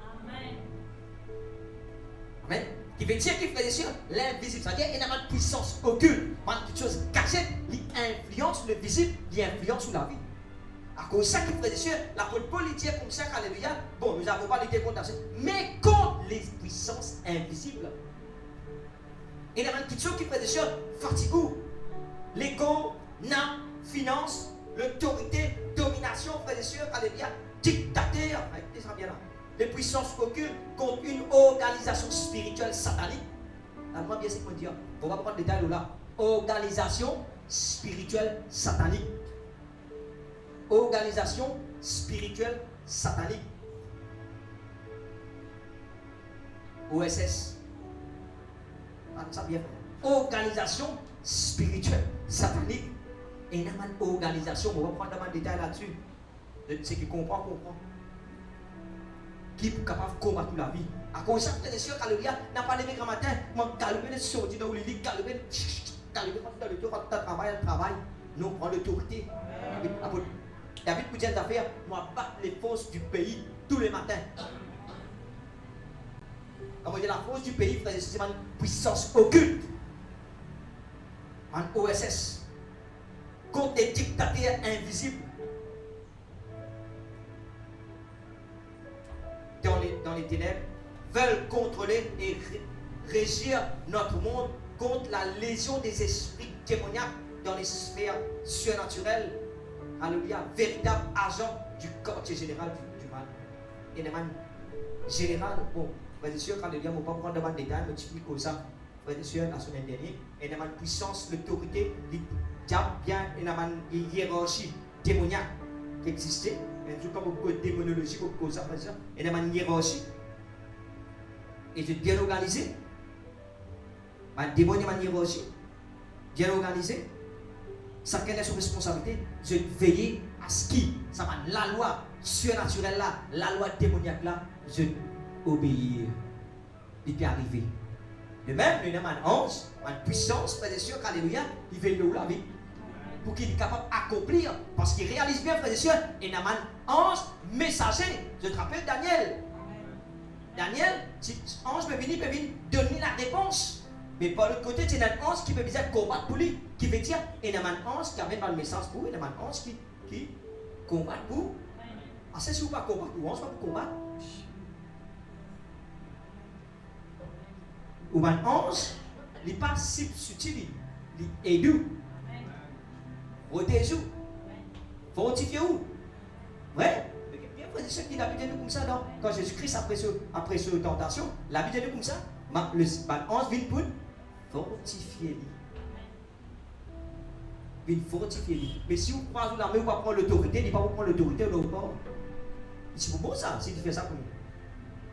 Amen. Qui veut dire qu'il frères et sœurs, l'invisible, c'est-à-dire qu'il y a une puissance occulte, quelque chose cachée, qui influence le visible, qui influence sur la vie. À cause de ça, frères et sœurs, l'apôtre Paul dit comme ça, alléluia. Bon, nous n'avons pas lutter contre ça, mais contre les puissances invisibles. Et il y a une petite chose qui, frères et sœurs, fatigue. L'ego, n'a, finance, l'autorité, domination, frères et sœurs, alléluia, dictateur, écoutez ça bien là. Les puissances occultes contre une organisation spirituelle satanique. Alors, bien, c'est qu'on dit, on va prendre le détail là. Organisation spirituelle satanique. Organisation spirituelle satanique. OSS. Ça bien. Organisation spirituelle satanique. Et il y a une organisation, on va prendre un détail là-dessus. Ce qui comprend. Qui est capable de combattre la vie. À cause de ça, frères et sœurs, alléluia, n'a pas levé grand matin, moi, calmer les sorties dans le lit, calmer dans le tour, quand tu travailles, nous prend l'autorité. David pour dire d'affaires, moi, battre les forces du pays tous les matins. Comment dire la force du pays, frères et sœurs, c'est une puissance occulte. Un OSS. Contre des dictateurs invisibles. Dans les ténèbres, veulent contrôler et régir notre monde contre la légion des esprits démoniaques dans les sphères surnaturelles. Alléluia, véritable agent du quartier général du mal. Et le mal général, bon, frères et sœurs, alléluia, on ne va pas prendre de détails, mais tu expliques comme ça, frères et sœurs, la semaine dernière, et la puissance, l'autorité, il y a bien une hiérarchie démoniaque qui existait. Mais tout comme beaucoup de démonologie, beaucoup de ça, et il y a une hiérarchie. Et c'est bien organisé. Un démon, il y a une hiérarchie. Bien organisé. Chacun a son responsabilité. Je veiller à ce qui, ça va, la loi surnaturelle là, la loi démoniaque là, je obéir. Il peut arriver. De même, il y a un ange, une puissance, frère et sœurs, alléluia, il veille là la vie. Pour qu'il soit capable d'accomplir, parce qu'il réalise bien, frères et sœurs, il y a un ange messager. Je te rappelle Daniel. Daniel, si l'ange peut venir donner la réponse. Mais par l'autre côté, c'est un ange qui peut venir combattre pour lui. Qui veut dire, il y a un ange qui amène le message pour lui, il y a un ange qui combat pour. Ah, c'est si vous ne pas combattre, ou ange pas pour combattre. Ou un ange, il n'est pas si subtil, il est doux. Protégez-vous. Fortifiez-vous. Ouais. Bien, frère, c'est ce qu'il a dit comme ça, non? Quand Jésus-Christ, après cette tentation, la Bible dit comme ça. L'ange vient pour fortifier lui. vient fortifier. Mais si vous croisez l'armée, vous va prendre l'autorité, il ne va pas prendre l'autorité de l'aéroport. C'est bon ça, si tu fais ça pour nous.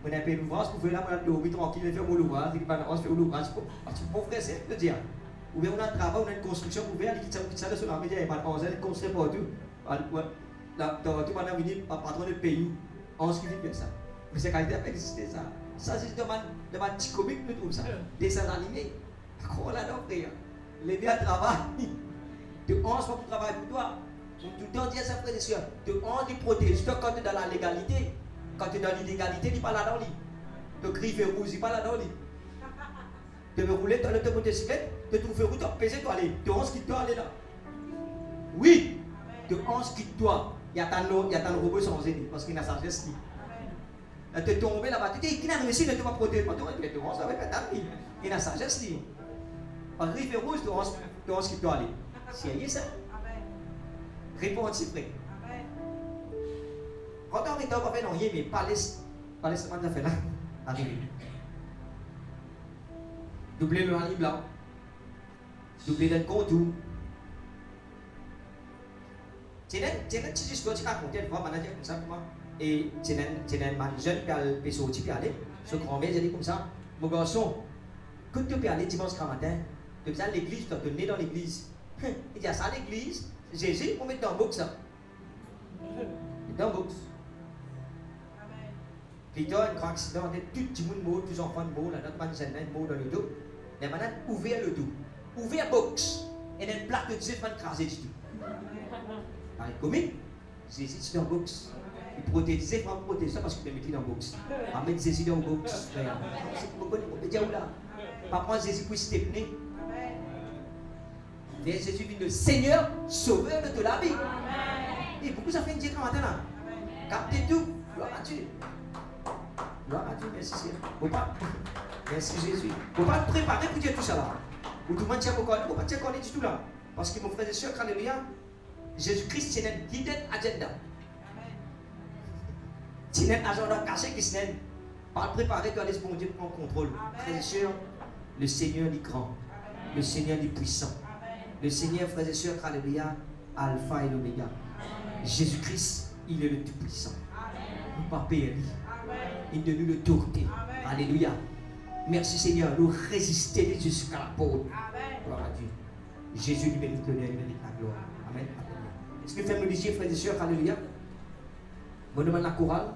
On a un peu l'ouvrage, vous pouvez là, on a tranquille, on fait mon ouvrage, on fait l'ouvrage. C'est bon frère, c'est de dire. Ou bien on a un travail, on a une construction, vous pouvez aller quitter ça sur l'armée, il y a pas de construire partout. Dans tout le monde a venu, patron du pays, on se fait ça. Mais c'est quand même existé ça. Ça, c'est de ma petit comique, nous trouvons ça. Dessin animé. Comment là, non, frère? Les gars travaillent. De 11 fois pour travailler pour toi. Tout le temps, dire ça, frère et soeur. De 11, ils protègent. Toi, quand tu es dans la légalité, quand tu es dans l'illégalité, il n'est pas là-dedans. Tu cries feu rouge, il n'est pas là-dedans. Tu veux rouler, tu as le temps de motocyclette, tu trouves feu rouge, tu as pesé, tu aller. Tu 11 qui doit aller là. Oui. Tu 11 qui doit. Il y a un robot sans zénith parce qu'il a sa geste. Tu es tombé là-bas, tu dis, qui n'a réussi, tu vas protéger. Tu 11 avec ta table. Il a sa geste. En rive rouge, tu 11 qui doit aller. C'est ça. Réponds-tu prêt. Quand on est dans le non, mais pas les semaines de fait là. Arrivé. Doubler le livre blanc. Doubler le contour. C'est une petite histoire qui raconte, tu vois, manager comme ça pour moi. Et c'est un jeune qui a le sorti puis aller. Ce grand-mère, j'ai dit comme ça, mon garçon, quand tu peux aller dimanche matin, tu peux aller à l'église, tu dois te donner dans l'église. Il dit à ça l'église, Jésus, on met dans le box ça. Dans le box. Puis tu as un grand accident, tout le monde mort, tous les enfants morts, notre management mort dans le dos. Mais maintenant, ouvert le dos. Ouvert box. Et une plaque de Jésus va écraser du tout. Dans les comiques, Jésus est dans le box. Il protège, il faut protéger ça parce qu'il est mis dans le box. On met Jésus dans le box. C'est pour me dire où là. Par contre, Jésus pour se tenir. Jésus vient de Seigneur, Sauveur de la vie. Et pourquoi ça fait une dire matin là? Captez tout. Gloire à Dieu. Gloire à Dieu, merci Seigneur. Merci Jésus. Il ne faut pas te préparer pour dire tout ça là. Ou tout le monde tient au corps. Il ne faut pas te connaître du tout là. Parce que mon frère et soeur, alléluia, Jésus-Christ, c'est un hidden agenda. C'est un agenda caché qui se n'est pas préparé, doit laisser mon Dieu prendre contrôle. Frères et sœurs, le Seigneur est grand. Le Seigneur est puissant. Le Seigneur, frères et sœurs, alléluia, Alpha et l'Oméga. Jésus-Christ, il est le Tout-Puissant. Nous ne pas périr. Il donne nous l'autorité. Alléluia. Merci Seigneur, nous résister jusqu'à la peau. Gloire à Dieu. Jésus lui mérite l'honneur, il mérite la gloire. Amen. Est-ce que nous nous dire, frères et sœurs, alléluia? Je demande la chorale.